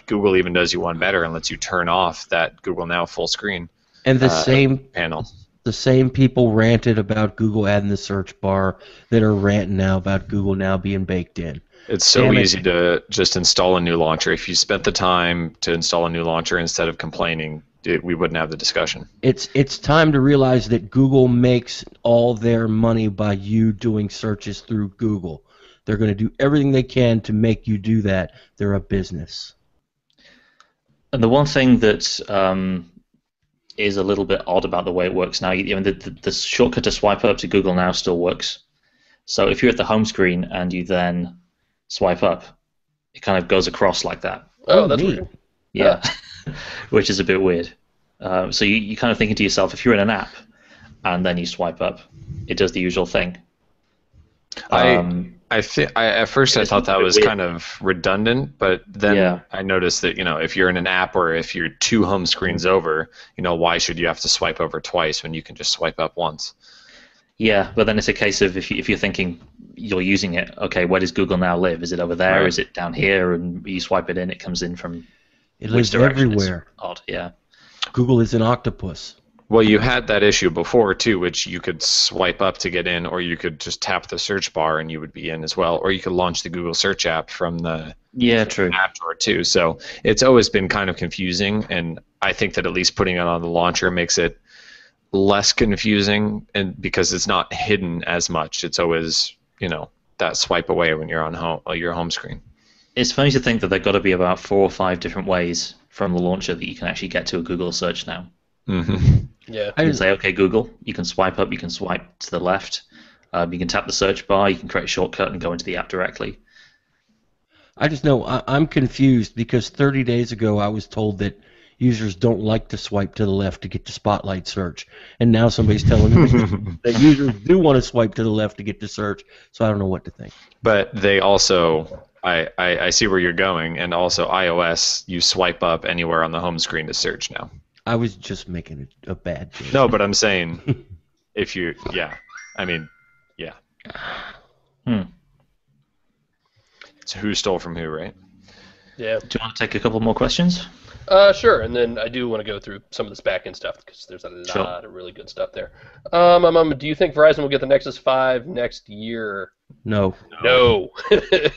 Google even does you one better and lets you turn off that Google Now full screen And the same panel. the same people ranted about Google adding the search bar that are ranting now about Google Now being baked in. It's so Damn it. easy to just install a new launcher. If you spent the time to install a new launcher instead of complaining, we wouldn't have the discussion. It's time to realize that Google makes all their money by you doing searches through Google. They're going to do everything they can to make you do that. They're a business. And the one thing that is a little bit odd about the way it works now, the shortcut to swipe up to Google Now still works. So if you're at the home screen and you then swipe up, it kind of goes across like that. Oh, that's neat. weird. Yeah, which is a bit weird. So you kind of thinking to yourself, if you're in an app and then you swipe up, it does the usual thing. At first I It's thought a that bit was weird. kind of redundant, but then Yeah. I noticed that if you're in an app or if you're two home screens over, why should you have to swipe over twice when you can just swipe up once? Yeah, but then it's a case of if you're thinking you're using it, okay, where does Google Now live? Is it over there? Right. Is it down here? And you swipe it in, it comes in from It which lives direction? It's everywhere. odd, yeah. Google is an octopus. Well, you had that issue before too, which you could swipe up to get in, or you could just tap the search bar and you would be in as well, or you could launch the Google Search app from the Yeah, true. App Store too. So it's always been kind of confusing, and I think that at least putting it on the launcher makes it less confusing, and because it's not hidden as much. It's always that swipe away when you're on your home screen. It's funny to think that there got to be about 4 or 5 different ways from the launcher that you can actually get to a Google search now. Mm-hmm. Yeah. You can say, okay, Google, you can swipe up, you can swipe to the left, you can tap the search bar, you can create a shortcut and go into the app directly. I just know I'm confused because 30 days ago I was told that users don't like to swipe to the left to get to Spotlight search, and now somebody's telling me that users do want to swipe to the left to get to search, so I don't know what to think. But they also, I see where you're going, and also iOS, you swipe up anywhere on the home screen to search now. I was just making a bad joke. No, but I'm saying, yeah. So who stole from who, right? Yeah. Do you want to take a couple more questions? Sure, and then I do want to go through some of this back-end stuff because there's a lot Sure. of really good stuff there. Do you think Verizon will get the Nexus 5 next year? No. No.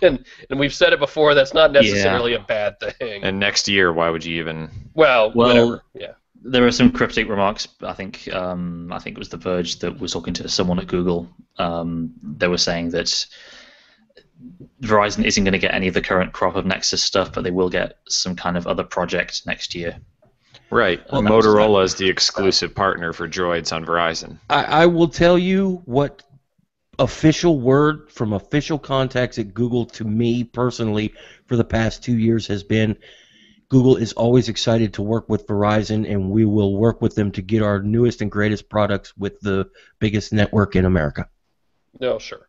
and we've said it before, that's not necessarily a bad thing. And next year, why would you even? Well, whatever. Yeah. There are some cryptic remarks. I think it was The Verge that was talking to someone at Google. They were saying that Verizon isn't going to get any of the current crop of Nexus stuff, but they will get some kind of other project next year. Right. Well, that was Motorola is the exclusive partner for Droids on Verizon. I will tell you what official word from official contacts at Google to me personally for the past 2 years has been Google is always excited to work with Verizon, and we will work with them to get our newest and greatest products with the biggest network in America. No, sure.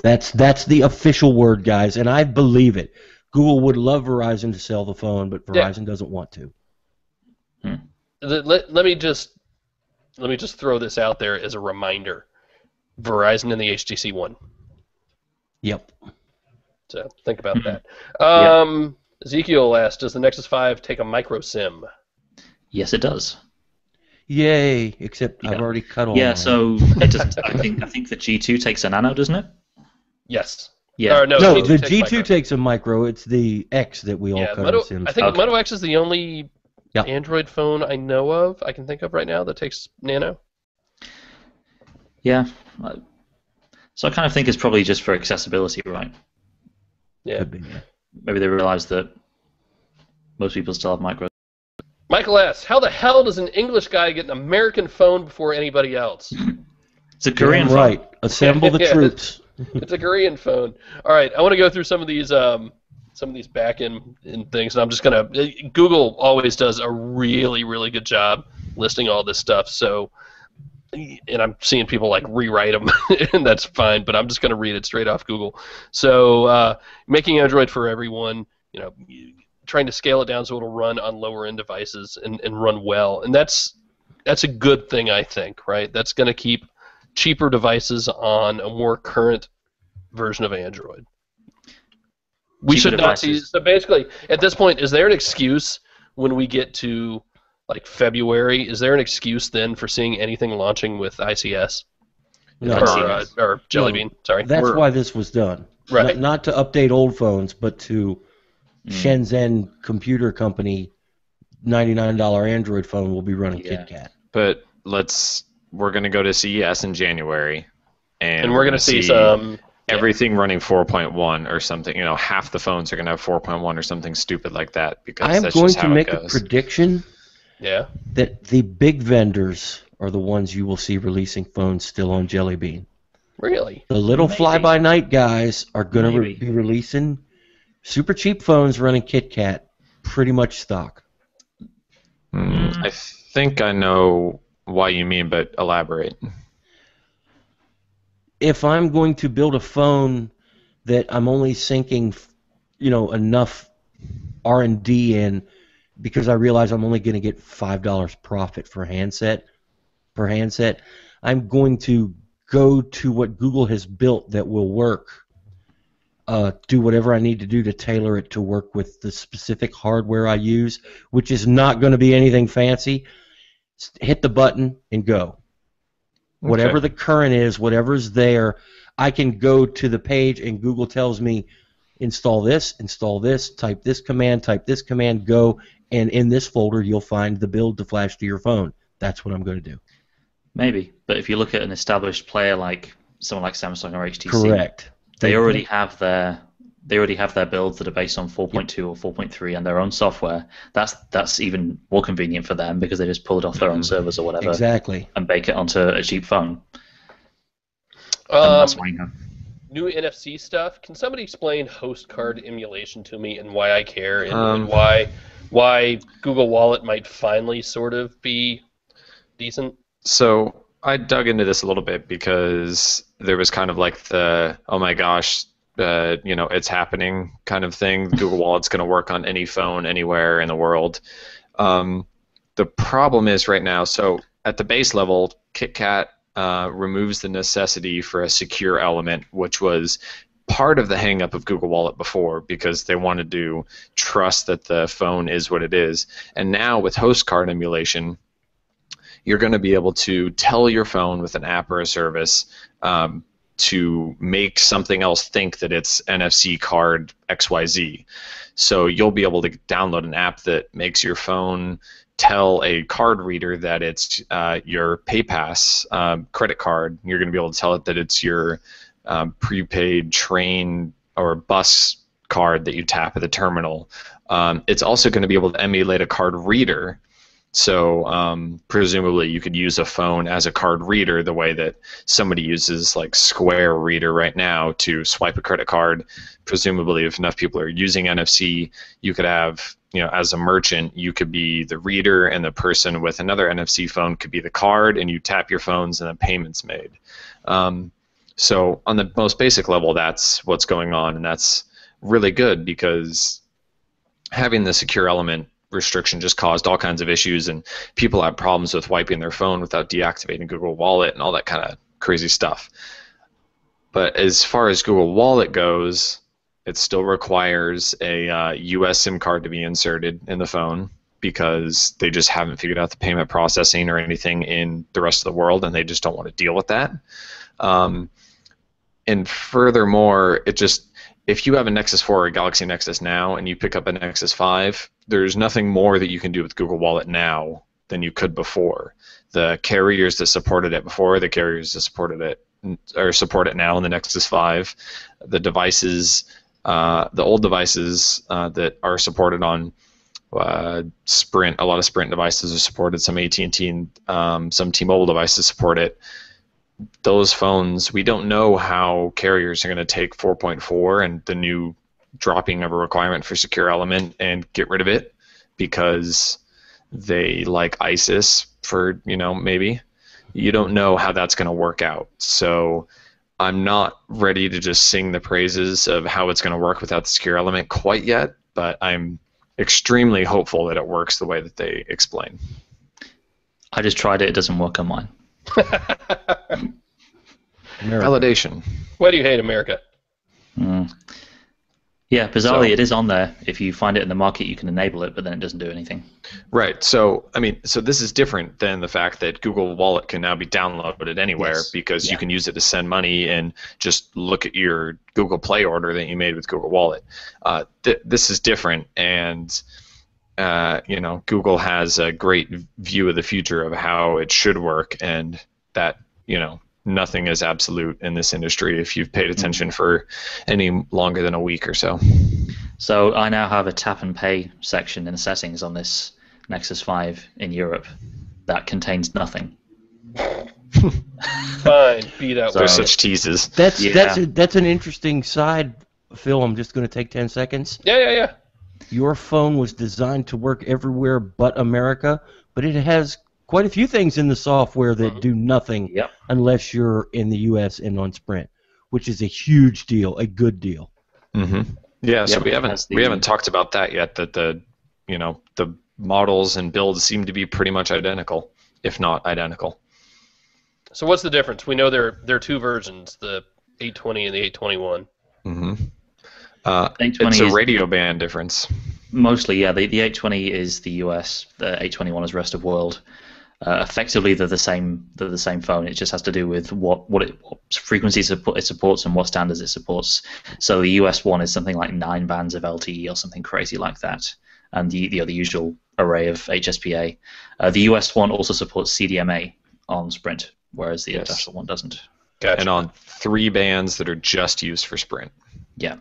That's the official word, guys, and I believe it. Google would love Verizon to sell the phone, but Verizon doesn't want to. Let me just throw this out there as a reminder. Verizon and the HTC One. Yep. So think about that. Ezekiel asked, does the Nexus 5 take a micro SIM? Yes, it does. Yay! Except Yeah. I've already cut all. Yeah, mine. so it doesn't. I think the G2 takes a nano, doesn't it? Yes. Yeah. Or no, No, G2 the takes G2 micro. takes a micro. It's the X that we all Yeah, cut Moto, our SIMs. I think Okay. Moto X is the only Yeah. Android phone I know of, I can think of right now, that takes nano. Yeah. So I kind of think it's probably just for accessibility, right? Yeah. Could be, yeah. Maybe they realize that Most people still have micro. Michael S., how the hell does an English guy get an American phone before anybody else? It's a Korean phone. Right. Assemble the Yeah. troops. It's a Korean phone. All right, I want to go through some of these back end things, and I'm just gonna. Google always does a really, really good job listing all this stuff. So, and I'm seeing people like rewrite them, and that's fine. But I'm just gonna read it straight off Google. So, making Android for everyone. Trying to scale it down so it'll run on lower end devices and run well, and that's a good thing, I think. Right? That's gonna keep cheaper devices on a more current version of Android. We Cheaper should not see. devices. So basically, at this point, is there an excuse when we get to like February? Is there an excuse then for seeing anything launching with ICS No. or Jelly Bean? Sorry. That's why this was done. Right. Not to update old phones, but to Shenzhen Computer Company, $99 Android phone will be running Yeah. KitKat. But we're going to go to CES in January, And we're gonna see some. everything running 4.1 or something. Half the phones are going to have 4.1 or something stupid like that because I am that's going just to how make it a goes. prediction Yeah. that the big vendors are the ones you will see releasing phones still on Jelly Bean. Really? The little Maybe. fly-by-night guys are going to Maybe. be releasing super cheap phones running KitKat, pretty much stock. I think I know why you mean, but elaborate. If I'm going to build a phone that I'm only sinking, enough R&D in because I realize I'm only going to get $5 profit per handset, I'm going to go to what Google has built that will work. Do whatever I need to do to tailor it to work with the specific hardware I use, which is not going to be anything fancy. Hit the button and go. Whatever the current is, whatever's there, I can go to the page and Google tells me, install this, type this command, go, and in this folder you'll find the build to flash to your phone. That's what I'm going to do. Maybe, but if you look at an established player like someone like Samsung or HTC, Correct. they already have their builds that are based on 4.2 or 4.3 and their own software. That's even more convenient for them because they just pull it off their own servers or whatever Exactly. and bake it onto a cheap phone. And that's why you have. New NFC stuff. Can somebody explain host card emulation to me and why I care and why Google Wallet might finally sort of be decent? So I dug into this a little bit because there was kind of like the, oh my gosh, it's happening kind of thing. Google Wallet's going to work on any phone anywhere in the world. The problem is right now, so at the base level, KitKat removes the necessity for a secure element, which was part of the hang-up of Google Wallet before because they wanted to trust that the phone is what it is. And now with host card emulation, you're going to be able to tell your phone with an app or a service to make something else think that it's NFC card XYZ. So you'll be able to download an app that makes your phone tell a card reader that it's your PayPass credit card. You're going to be able to tell it that it's your prepaid train or bus card that you tap at the terminal. It's also going to be able to emulate a card reader. So presumably you could use a phone as a card reader the way that somebody uses like Square Reader right now to swipe a credit card. Presumably if enough people are using NFC, you could have, as a merchant, you could be the reader and the person with another NFC phone could be the card and you tap your phones and then payment's made. So on the most basic level, that's what's going on, and that's really good because having the secure element restriction just caused all kinds of issues, and people have problems with wiping their phone without deactivating Google Wallet and all that kind of crazy stuff. But as far as Google Wallet goes, it still requires a US SIM card to be inserted in the phone because they just haven't figured out the payment processing or anything in the rest of the world, and they just don't want to deal with that. And furthermore, if you have a Nexus 4 or a Galaxy Nexus now and you pick up a Nexus 5, there's nothing more that you can do with Google Wallet now than you could before. The carriers that supported it before, the carriers that supported it or support it now in the Nexus 5, the devices, the old devices that are supported on Sprint, a lot of Sprint devices are supported. Some AT&T and some T-Mobile devices support it. Those phones, we don't know how carriers are going to take 4.4 and the new dropping of a requirement for secure element and get rid of it because they like ISIS for, maybe. You don't know how that's going to work out. So I'm not ready to just sing the praises of how it's going to work without the secure element quite yet, but I'm extremely hopeful that it works the way that they explain. I just tried it. It doesn't work on mine. Validation. Why do you hate America? Yeah, bizarrely, it is on there. If you find it in the market, you can enable it, but then it doesn't do anything. Right. So, so this is different than the fact that Google Wallet can now be downloaded anywhere because you can use it to send money and just look at your Google Play order that you made with Google Wallet. This is different, and Google has a great view of the future of how it should work, and that nothing is absolute in this industry if you've paid attention for any longer than a week or so. So I now have a tap and pay section in the settings on this Nexus 5 in Europe that contains nothing. Fine, be that way. There's such teases. That's an interesting side, Phil. I'm just going to take 10 seconds. Yeah. Your phone was designed to work everywhere but America, but it has quite a few things in the software that do nothing unless you're in the U.S. and on Sprint, which is a huge deal, a good deal. Mm-hmm. Yeah, so we haven't talked about that yet. That the models and builds seem to be pretty much identical, if not identical. So what's the difference? We know there are two versions, the 820 and the 821. Mm-hmm. It's a radio band difference. Mostly, yeah. The 820 is the US. The 821 is rest of world. Effectively, they're the same. They're the same phone. It just has to do with what frequencies it supports and what standards it supports. So the US one is something like 9 bands of LTE or something crazy like that, and the usual array of HSPA. The US one also supports CDMA on Sprint, whereas the international one doesn't. Gotcha. And on 3 bands that are just used for Sprint. Yeah.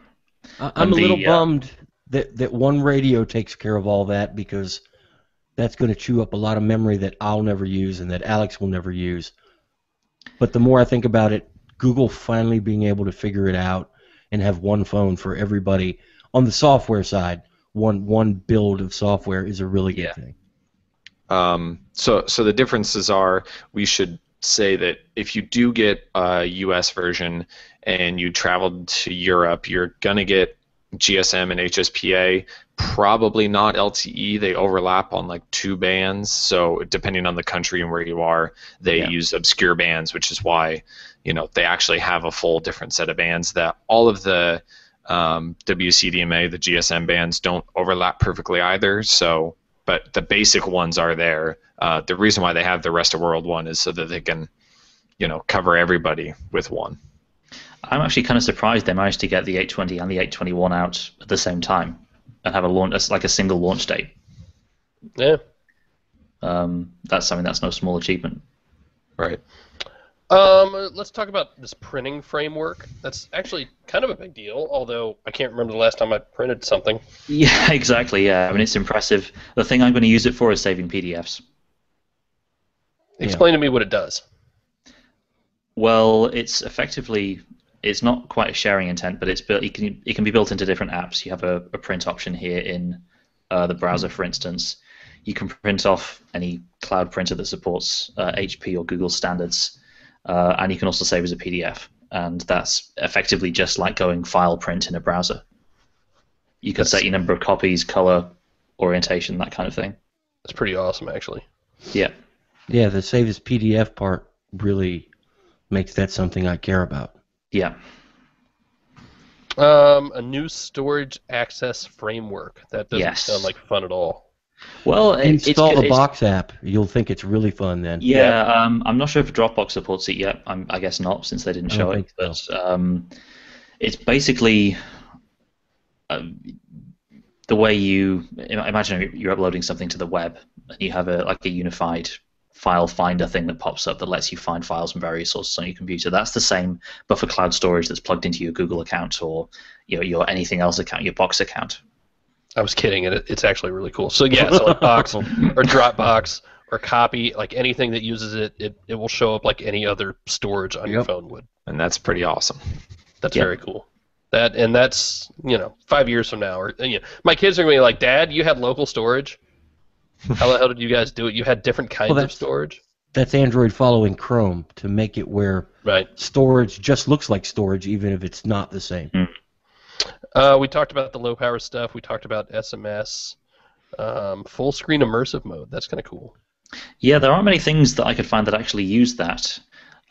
I'm a little bummed that one radio takes care of all that, because that's going to chew up a lot of memory that I'll never use and that Alex will never use. But the more I think about it, Google finally being able to figure it out and have one phone for everybody on the software side, one build of software is a really good thing. So the differences are, we should say that if you do get a US version and you traveled to Europe, you're going to get GSM and HSPA, probably not LTE. They overlap on like 2 bands, so depending on the country and where you are, they use obscure bands, which is why they actually have a full different set of bands. That all of the WCDMA, the GSM bands, don't overlap perfectly either. So, but the basic ones are there. The reason why they have the rest of world one is so that they can, cover everybody with one. I'm actually kind of surprised they managed to get the 820 and the 821 out at the same time and have a single launch date. Yeah. That's no small achievement. Right. Let's talk about this printing framework. That's actually kind of a big deal, although I can't remember the last time I printed something. Yeah, exactly, yeah. I mean, it's impressive. The thing I'm going to use it for is saving PDFs. Explain to me what it does. Well, it's not quite a sharing intent, but it can be built into different apps. You have a print option here in the browser, for instance. You can print off any cloud printer that supports HP or Google standards, and you can also save as a PDF. And that's effectively just like going file print in a browser. You can set your number of copies, color, orientation, that kind of thing. That's pretty awesome, actually. Yeah. Yeah, the save as PDF part really makes that something I care about. Yeah. A new storage access framework. That doesn't sound like fun at all. Well, install the Box app. You'll think it's really fun then. Yeah, I'm not sure if Dropbox supports it yet. I guess not, since they didn't show it. But it's basically the way you imagine you're uploading something to the web, and you have a unified file finder thing that pops up that lets you find files from various sources on your computer. That's the same, but for cloud storage that's plugged into your Google account or your anything else account, your Box account. I was kidding, and it's actually really cool. So yeah, so like Box or Dropbox or Copy, like anything that uses it will show up like any other storage on your phone would. And that's pretty awesome. That's very cool. That's 5 years from now, or my kids are gonna be like, Dad, you had local storage. How the hell did you guys do it? You had different kinds of storage. That's Android following Chrome to make it where storage just looks like storage, even if it's not the same. We talked about the low power stuff. We talked about SMS, full screen immersive mode. That's kind of cool. Yeah, there aren't many things that I could find that actually use that.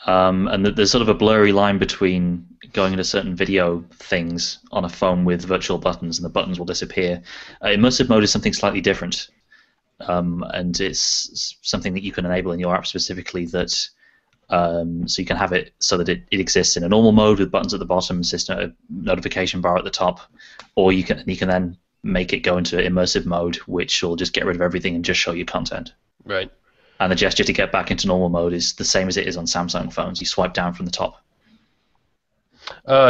And there's sort of a blurry line between going into certain video things on a phone with virtual buttons, and the buttons will disappear. Immersive mode is something slightly different, and it's something that you can enable in your app specifically that so you can have it so that it exists in a normal mode with buttons at the bottom, a notification bar at the top, or you can then make it go into immersive mode, which will just get rid of everything and just show you content. Right. And the gesture to get back into normal mode is the same as it is on Samsung phones. You swipe down from the top.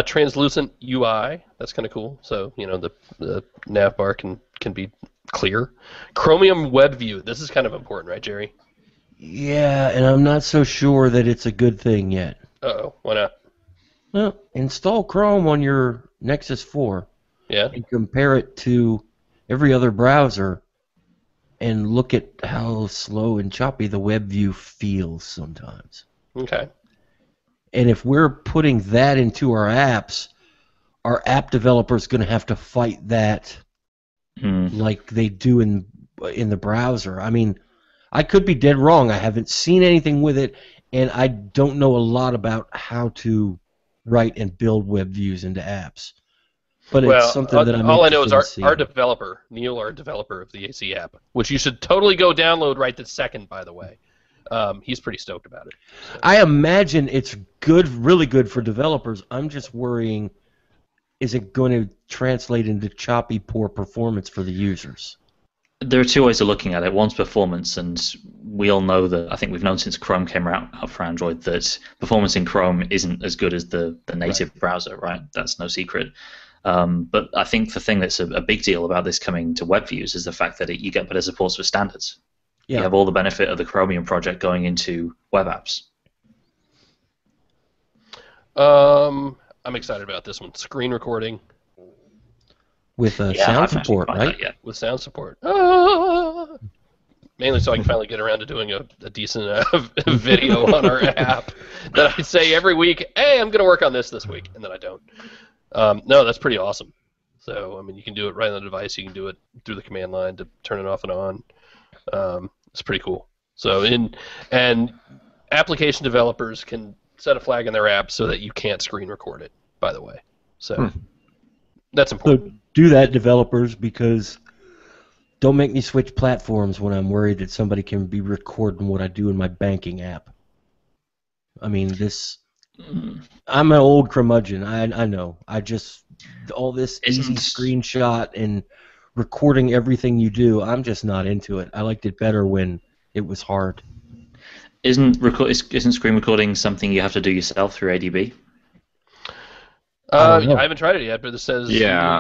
Translucent UI. That's kind of cool. So the nav bar can be clear. Chromium Web View. This is kind of important, right, Jerry? Yeah, and I'm not so sure that it's a good thing yet. Uh-oh. Why not? Well, install Chrome on your Nexus 4. Yeah. And compare it to every other browser, and look at how slow and choppy the web view feels sometimes. Okay. And if we're putting that into our apps, our app developers going to have to fight that like they do in the browser. I mean, I could be dead wrong. I haven't seen anything with it, and I don't know a lot about how to write and build web views into apps. But it's something that I'm all I know is interested in our developer, Neil, our developer of the AC app, which you should totally go download right this second, by the way. He's pretty stoked about it. So. I imagine it's good, really good for developers. I'm just worrying, is it going to translate into choppy, poor performance for the users? There are two ways of looking at it. One's performance, and we all know that, I think we've known since Chrome came out for Android, that performance in Chrome isn't as good as the native browser, right? That's no secret. But I think the thing that's a big deal about this coming to web views is the fact that you get better support for standards. Yeah. You have all the benefit of the Chromium project going into web apps. I'm excited about this one. Screen recording. With sound support, right? With sound support. Mainly so I can finally get around to doing a decent video on our app that I say every week, hey, I'm going to work on this week, and then I don't. No, that's pretty awesome. So, I mean, you can do it right on the device. You can do it through the command line to turn it off and on. It's pretty cool. So, and application developers can set a flag in their app so that you can't screen record it, by the way. So, that's important. So do that, developers, because don't make me switch platforms when I'm worried that somebody can be recording what I do in my banking app. I mean, I'm an old curmudgeon. I know. All this easy screenshot and recording everything you do, I'm just not into it. I liked it better when it was hard. Isn't screen recording something you have to do yourself through ADB? I haven't tried it yet, but it says you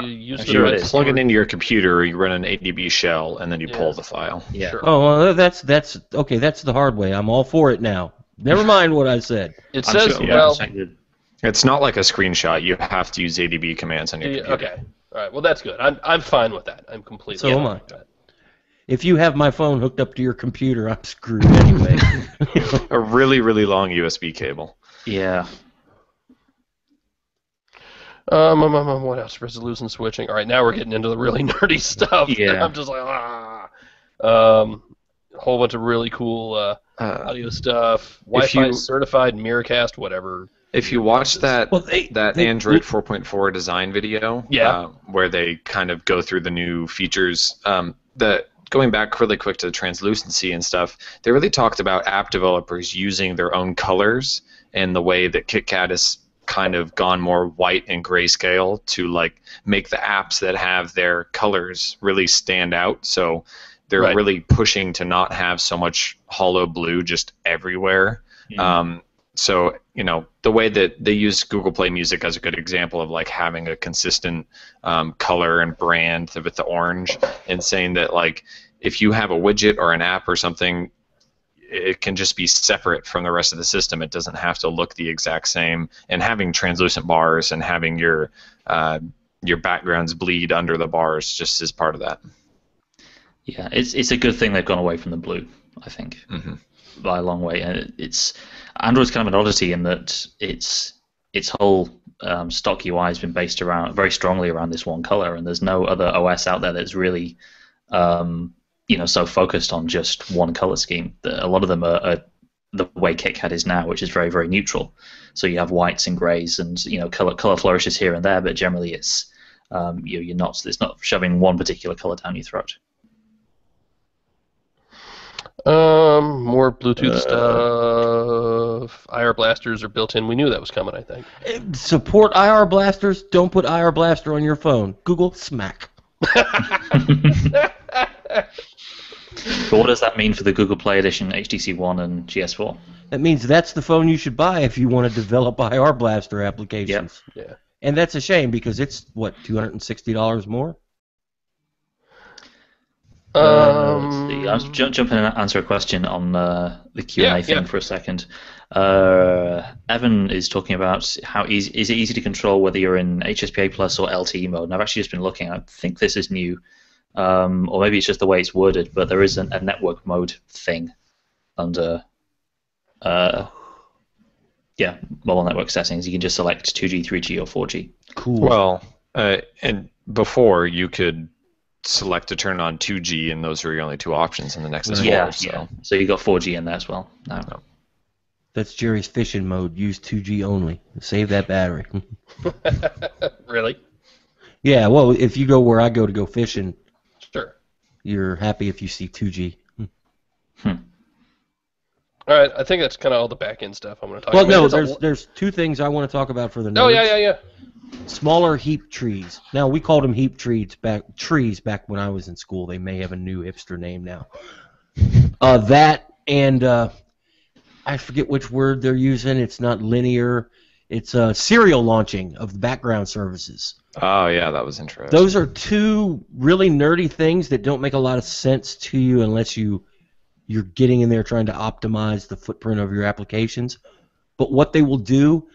use if you plug it into your computer, you run an ADB shell, and then you pull the file. Yeah. Sure. Oh, well, that's okay. That's the hard way. I'm all for it now. Never mind what I said. It says, it's not like a screenshot. You have to use ADB commands on your computer. Okay. All right. Well, that's good. I'm fine with that. I'm completely So am I. If you have my phone hooked up to your computer, I'm screwed anyway. A really, really long USB cable. Yeah. What else? Resolution switching. All right, now we're getting into the really nerdy stuff. Yeah. I'm just like, a whole bunch of really cool audio stuff. Wi-Fi certified, Miracast, whatever. If you watch that Android 4.4 design video, where they kind of go through the new features, going back really quick to the translucency and stuff, they really talked about app developers using their own colors and the way that KitKat has kind of gone more white and grayscale to like make the apps that have their colors really stand out. So they're really pushing to not have so much hollow blue just everywhere. So, the way that they use Google Play Music as a good example of like having a consistent color and brand with the orange, and saying that like if you have a widget or an app or something, it can just be separate from the rest of the system. It doesn't have to look the exact same. And having translucent bars and having your backgrounds bleed under the bars just is part of that. Yeah, it's a good thing they've gone away from the blue, I think, by a long way. And Android's kind of an oddity in that its whole stock UI has been based around very strongly around this one color, and there's no other OS out there that's really so focused on just one color scheme. A lot of them are the way KitKat is now, which is very, very neutral. So you have whites and grays, and color flourishes here and there, but generally it's it's not shoving one particular color down your throat. More Bluetooth stuff. IR blasters are built in. We knew that was coming, I think. Support IR blasters. Don't put IR blaster on your phone. Google smack. But what does that mean for the Google Play Edition, HTC One, and GS4? That means that's the phone you should buy if you want to develop IR blaster applications. Yep. Yeah. And that's a shame because it's, what, $260 more? Let's see. I'll jump in and answer a question on the Q&A thing for a second. Evan is talking about how is it easy to control whether you're in HSPA Plus or LTE mode. And I've actually just been looking. I think this is new, or maybe it's just the way it's worded. But there is a network mode thing under mobile network settings. You can just select 2G, 3G, or 4G. Cool. Well, and before you could select to turn on 2G, and those were your only two options in the Nexus 4. Yeah. So you got 4G in there as well. No. That's Jerry's fishing mode. Use 2G only. Save that battery. Really? Yeah, well, if you go where I go to go fishing, Sure. you're happy if you see 2G. All right, I think that's kind of all the back-end stuff I'm going to talk Well, about. no, there's two things I want to talk about for the nerds. Oh, yeah. Smaller heap trees. Now, we called them heap trees back when I was in school. They may have a new hipster name now. That and I forget which word they're using. It's not linear. It's serial launching of background services. Oh, yeah, that was interesting. Those are two really nerdy things that don't make a lot of sense to you unless you're getting in there trying to optimize the footprint of your applications. But what they will do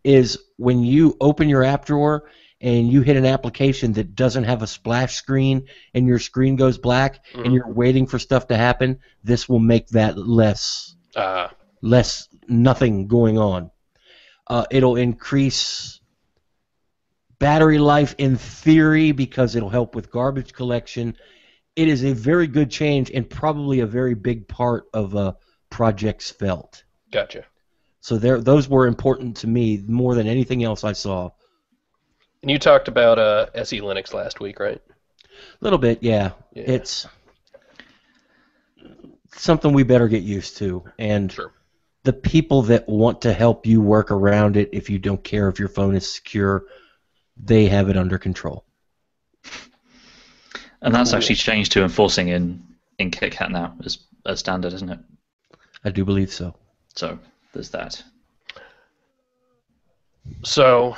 is when you open your app drawer and you hit an application that doesn't have a splash screen and your screen goes black and you're waiting for stuff to happen, this will make that less nothing going on. It'll increase battery life in theory because it'll help with garbage collection. It is a very good change and probably a very big part of Project Svelte. Gotcha. So those were important to me more than anything else I saw. And you talked about SE Linux last week, right? A little bit, yeah. It's something we better get used to. And Sure. the people that want to help you work around it, if you don't care if your phone is secure, they have it under control. And that's actually changed to enforcing in KitKat now as standard, isn't it? I do believe so. So there's that. So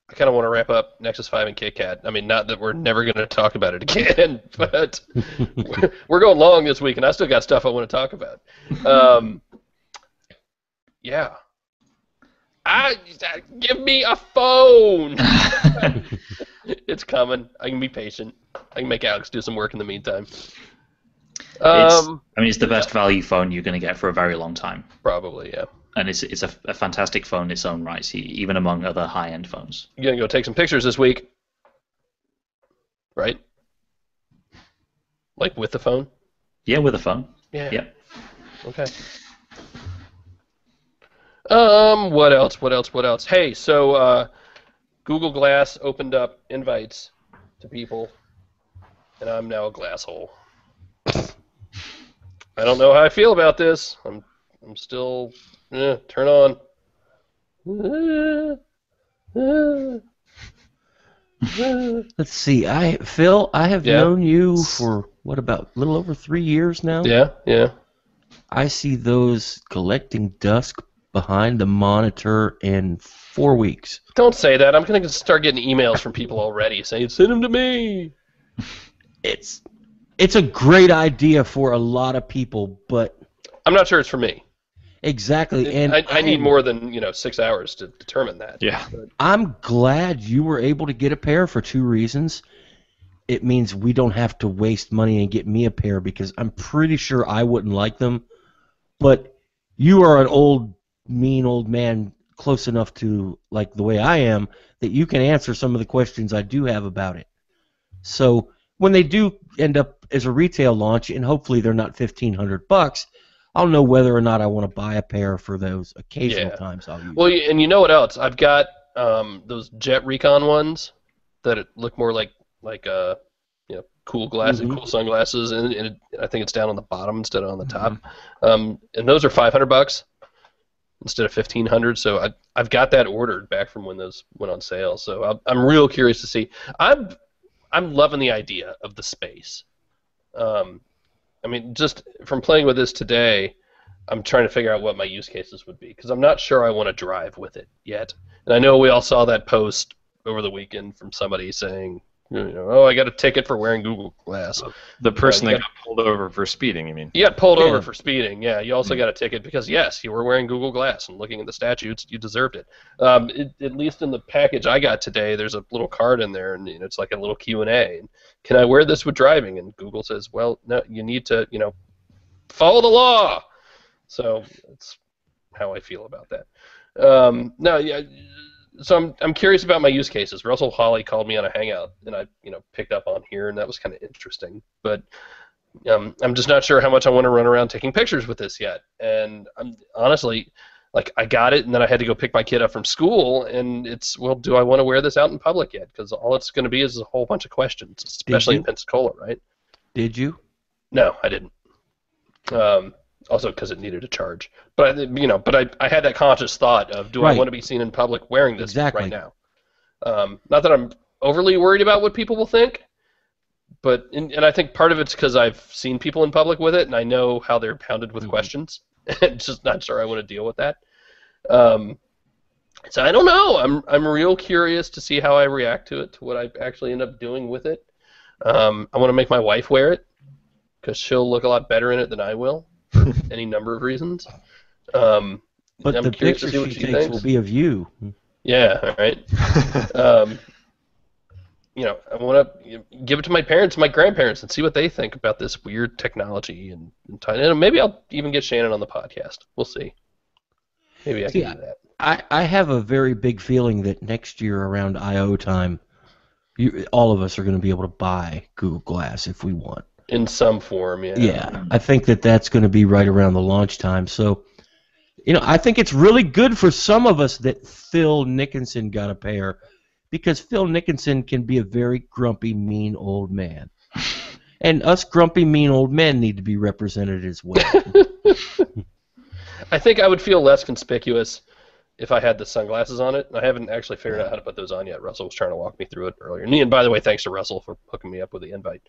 I kind of want to wrap up Nexus 5 and KitKat. I mean, not that we're never going to talk about it again, but we're going long this week, and I still got stuff I want to talk about. Yeah. Give me a phone! It's coming. I can be patient. I can make Alex do some work in the meantime. It's the best value phone you're going to get for a very long time. Probably, yeah. And it's a fantastic phone in its own right, even among other high-end phones. You're going to go take some pictures this week, right? Like with the phone? Yeah, with a phone. Yeah. Yep. Okay. What else? Hey, so Google Glass opened up invites to people, and I'm now a glass hole. I don't know how I feel about this. I'm still turn on. Let's see. Phil, I have known you for about a little over 3 years now. Yeah. I see those collecting dust behind the monitor in 4 weeks. Don't say that. I'm going to start getting emails from people already saying, send them to me. It's a great idea for a lot of people, but I'm not sure it's for me. exactly, and I need more than 6 hours to determine that. Yeah. But I'm glad you were able to get a pair for 2 reasons. It means we don't have to waste money and get me a pair because I'm pretty sure I wouldn't like them. But you are an old, mean old man close enough to like the way I am that you can answer some of the questions I do have about it. So when they do end up as a retail launch, and hopefully they're not $1,500, I'll know whether or not I want to buy a pair for those occasional Yeah. times I'll use Well, it. and you know what else? I've got those Jet Recon ones that look more like cool glasses, Mhm. cool sunglasses, and I think it's down on the bottom instead of on the top. And those are $500 instead of $1,500. So I've got that ordered back from when those went on sale. So I'm real curious to see. I'm loving the idea of the space. I mean, just from playing with this today, I'm trying to figure out what my use cases would be because I'm not sure I want to drive with it yet. And I know we all saw that post over the weekend from somebody saying, oh, I got a ticket for wearing Google Glass. The person you that got- got pulled over for speeding, you mean? You got pulled Yeah. over for speeding. Yeah, you also got a ticket because, yes, you were wearing Google Glass and looking at the statutes, you deserved it. At least in the package I got today, there's a little card in there, and it's like a little Q&A. And can I wear this with driving? And Google says, well, no, you need to, follow the law. So that's how I feel about that. No, yeah. So I'm curious about my use cases. Russell Hawley called me on a hangout, and I picked up on here, and that was kind of interesting. But I'm just not sure how much I want to run around taking pictures with this yet. And I'm honestly, like, I got it, and then I had to go pick my kid up from school, and it's, well, do I want to wear this out in public yet? Because all it's going to be is a whole bunch of questions, especially you? in Pensacola, right? Did you? No, I didn't. Also, because it needed a charge. But I had that conscious thought of, do I Right. want to be seen in public wearing this Exactly. right now? Not that I'm overly worried about what people will think, but and I think part of it's because I've seen people in public with it, and I know how they're pounded with questions. Just not sure I want to deal with that. So I don't know. I'm real curious to see how I react to it, to what I actually end up doing with it. I want to make my wife wear it because she'll look a lot better in it than I will, for any number of reasons. But I'm the curious to picture see what she she takes thinks. will be of you. Yeah, all right. I want to give it to my parents and my grandparents and see what they think about this weird technology. And maybe I'll even get Shannon on the podcast. We'll see. Maybe I can Yeah. do that. I have a very big feeling that next year around I/O time, all of us are going to be able to buy Google Glass if we want. In some form, yeah. Yeah, I think that's going to be right around the launch time. So, I think it's really good for some of us that Phil Nickinson got a pair, because Phil Nickinson can be a very grumpy, mean old man. And us grumpy, mean old men need to be represented as well. I think I would feel less conspicuous if I had the sunglasses on it. I haven't actually figured out how to put those on yet. Russell was trying to walk me through it earlier. And by the way, thanks to Russell for hooking me up with the invite.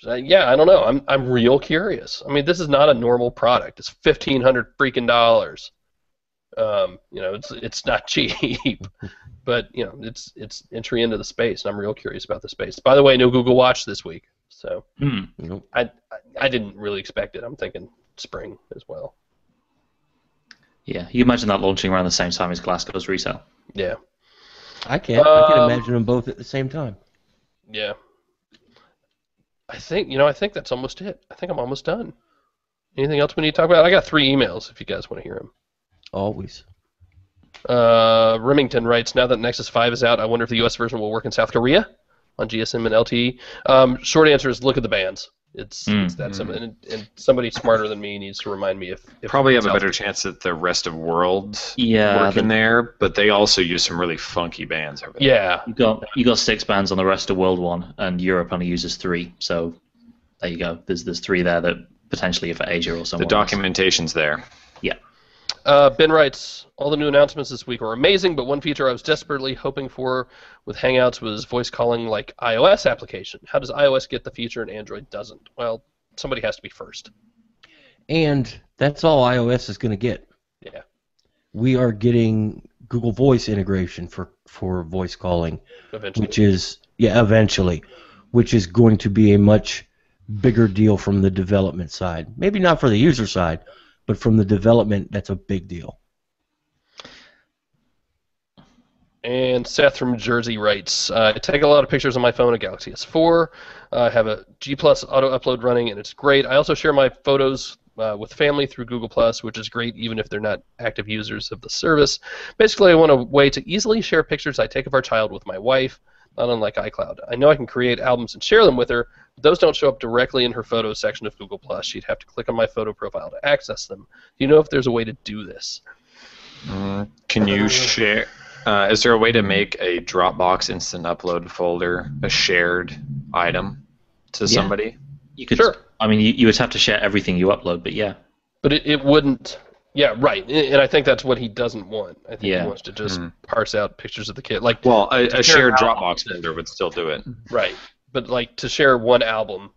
Yeah, I don't know. I'm real curious. I mean, this is not a normal product. It's $1,500 freaking dollars. It's not cheap, but it's entry into the space, and I'm real curious about the space. By the way, no Google Watch this week, so Nope. I didn't really expect it. I'm thinking spring as well. Yeah, you imagine that launching around the same time as Glasgow's retail. Yeah, I can imagine them both at the same time. yeah. I think that's almost it. I think I'm almost done. Anything else we need to talk about? I got 3 emails if you guys want to hear them. Always. Remington writes, now that Nexus 5 is out, I wonder if the US version will work in South Korea on GSM and LTE. Short answer is look at the bands. It's that simple. And somebody smarter than me needs to remind me if Probably have a South- better chance at the rest of world Yeah, working there, but they also use some really funky bands over there. Yeah, You got 6 bands on the rest of world one, and Europe only uses 3. So there you go. There's 3 there that potentially are for Asia or The somewhere. documentation's there. Yeah. Ben writes, all the new announcements this week were amazing, but one feature I was desperately hoping for with Hangouts was voice calling like iOS application. How does iOS get the feature and Android doesn't? Well, somebody has to be first. And that's all iOS is going to get. Yeah. We are getting Google Voice integration for voice calling, Eventually. eventually, which is going to be a much bigger deal from the development side. Maybe not for the user side, but from the development, that's a big deal. And Seth from Jersey writes, I take a lot of pictures on my phone, a Galaxy S4. I have a G Plus auto upload running, and it's great. I also share my photos with family through Google Plus, which is great even if they're not active users of the service. Basically, I want a way to easily share pictures I take of our child with my wife, not unlike iCloud. I know I can create albums and share them with her, but those don't show up directly in her photos section of Google Plus. She'd have to click on my photo profile to access them. Do you know if there's a way to do this? Can you share? Is there a way to make a Dropbox instant upload folder a shared item to somebody? You could. Sure. I mean, you would have to share everything you upload, but yeah. But it wouldn't. Yeah, right. And I think that's what he doesn't want. I think he Yeah. wants to just parse out pictures of the kid. Like, Well, a shared share Dropbox folder would still do it. right. But like to share one album,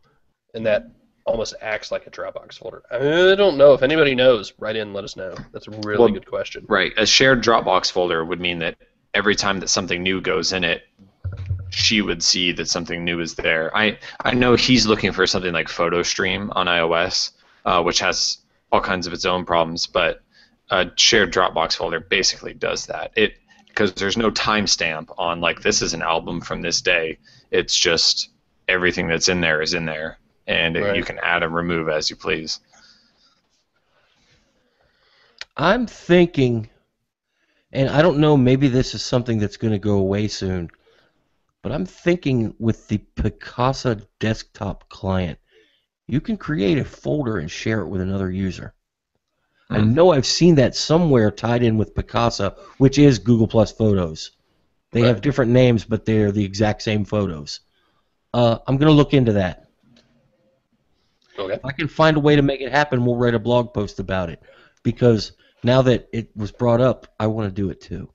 and that almost acts like a Dropbox folder. I don't know. If anybody knows, write in and let us know. That's a really good question. Right. A shared Dropbox folder would mean that every time that something new goes in it, she would see that something new is there. I know he's looking for something like PhotoStream on iOS, which has all kinds of its own problems, but a shared Dropbox folder basically does that. Because there's no timestamp on like this is an album from this day. It's just everything that's in there is in there, and you can add and remove as you please. I'm thinking, and I don't know, maybe this is something that's going to go away soon, but I'm thinking with the Picasa desktop client, you can create a folder and share it with another user. I know I've seen that somewhere tied in with Picasa, which is Google Plus Photos. They have different names, but they're the exact same photos. I'm going to look into that. Okay. If I can find a way to make it happen, we'll write a blog post about it. Because now that it was brought up, I want to do it too.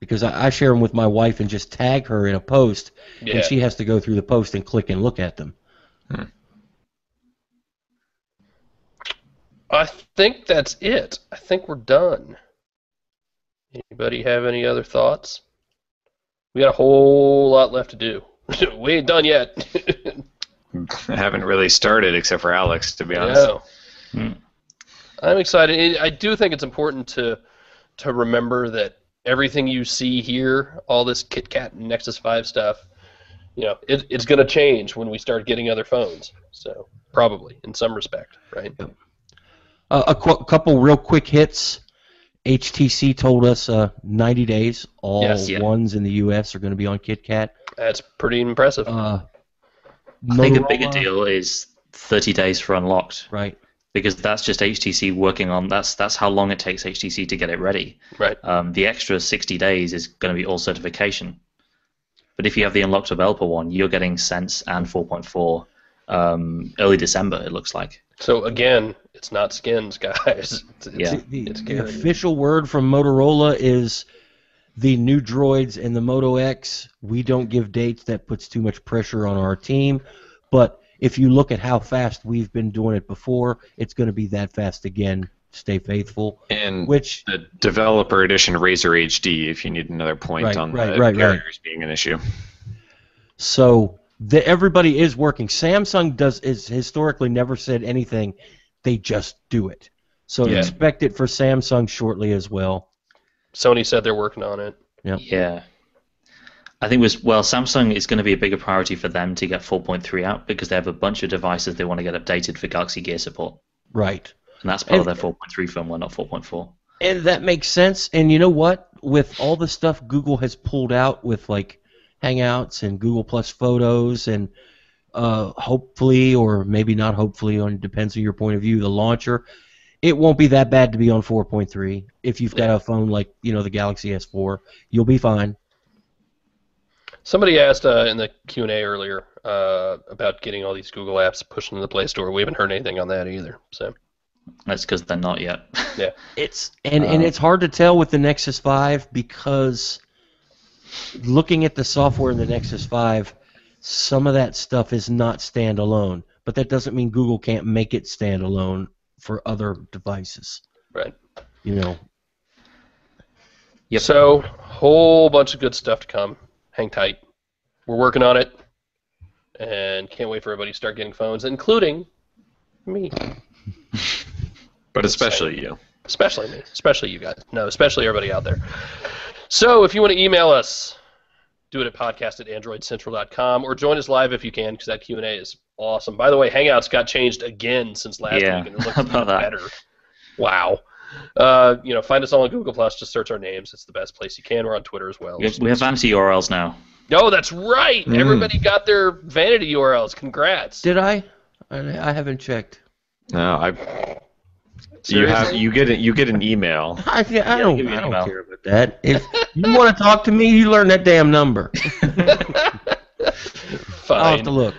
Because I share them with my wife and just tag her in a post, and she has to go through the post and click and look at them. I think that's it. I think we're done. Anybody have any other thoughts? We got a whole lot left to do. We ain't done yet. I haven't really started except for Alex, to be honest. No. I'm excited. I do think it's important to remember that everything you see here, all this KitKat and Nexus 5 stuff, it's going to change when we start getting other phones. So probably in some respect, right? Yep. A couple real quick hits. HTC told us 90 days. All ones in the U.S. are going to be on KitKat. That's pretty impressive. I think a bigger deal is 30 days for unlocked. Right. Because that's just HTC working on that's how long it takes HTC to get it ready. Right. The extra 60 days is going to be all certification. But if you have the unlocked developer one, you're getting Sense and 4.4 early December, it looks like. So again, it's not skins, guys. The official word from Motorola is the new droids and the Moto X. We don't give dates. That puts too much pressure on our team. But if you look at how fast we've been doing it before, it's going to be that fast again. Stay faithful. And the developer edition Razer HD, if you need another point on the barriers being an issue. So everybody is working. Samsung is historically never said anything. They just do it. So expect it for Samsung shortly as well. Sony said they're working on it. Yep. Yeah. I think Samsung is going to be a bigger priority for them to get 4.3 out because they have a bunch of devices they want to get updated for Galaxy Gear support. Right. And that's part of their 4.3 firmware, not 4.4. And that makes sense. And you know what? With all the stuff Google has pulled out with like Hangouts and Google Plus Photos and hopefully, or maybe not hopefully, it depends on your point of view, the launcher, it won't be that bad to be on 4.3. If you've got a phone like, the Galaxy S4, you'll be fine. Somebody asked in the Q&A earlier about getting all these Google apps pushed into the Play Store. We haven't heard anything on that either. So that's because they're not yet. Yeah. It's hard to tell with the Nexus 5 because looking at the software in the Nexus 5, some of that stuff is not standalone. but that doesn't mean Google can't make it standalone for other devices. Right. You know. Yep. So, whole bunch of good stuff to come. Hang tight. We're working on it, and can't wait for everybody to start getting phones, including me. But especially you. Especially me. Especially you guys. No, especially everybody out there. So, if you want to email us, do it at podcast@androidcentral.com, or join us live if you can, because that Q&A is awesome. By the way, Hangouts got changed again since last week, and it looks how about even that? better. Wow. Find us all on Google+, just search our names. It's the best place you can. We're on Twitter as well. We have fancy URLs now. Oh, that's right! Everybody got their vanity URLs. Congrats. Did I? I haven't checked. No, Seriously? you get an email. I don't give me an email. care about that. If you want to talk to me, you learn that damn number. I'll have Fine. to look.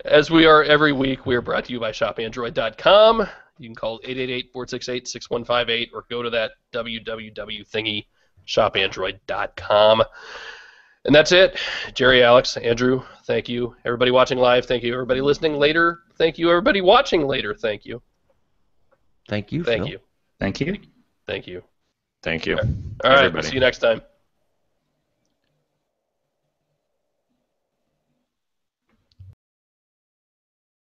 As we are every week, we are brought to you by shopandroid.com. You can call 888-468-6158 or go to that www thingy, shopandroid.com. And that's it. Jerry, Alex, Andrew, thank you. Everybody watching live, thank you. Everybody listening later, thank you. Everybody watching later, thank you. Thank you, Thank Phil. you. Thank you. Thank you. Thank you. All right, Everybody. see you next time.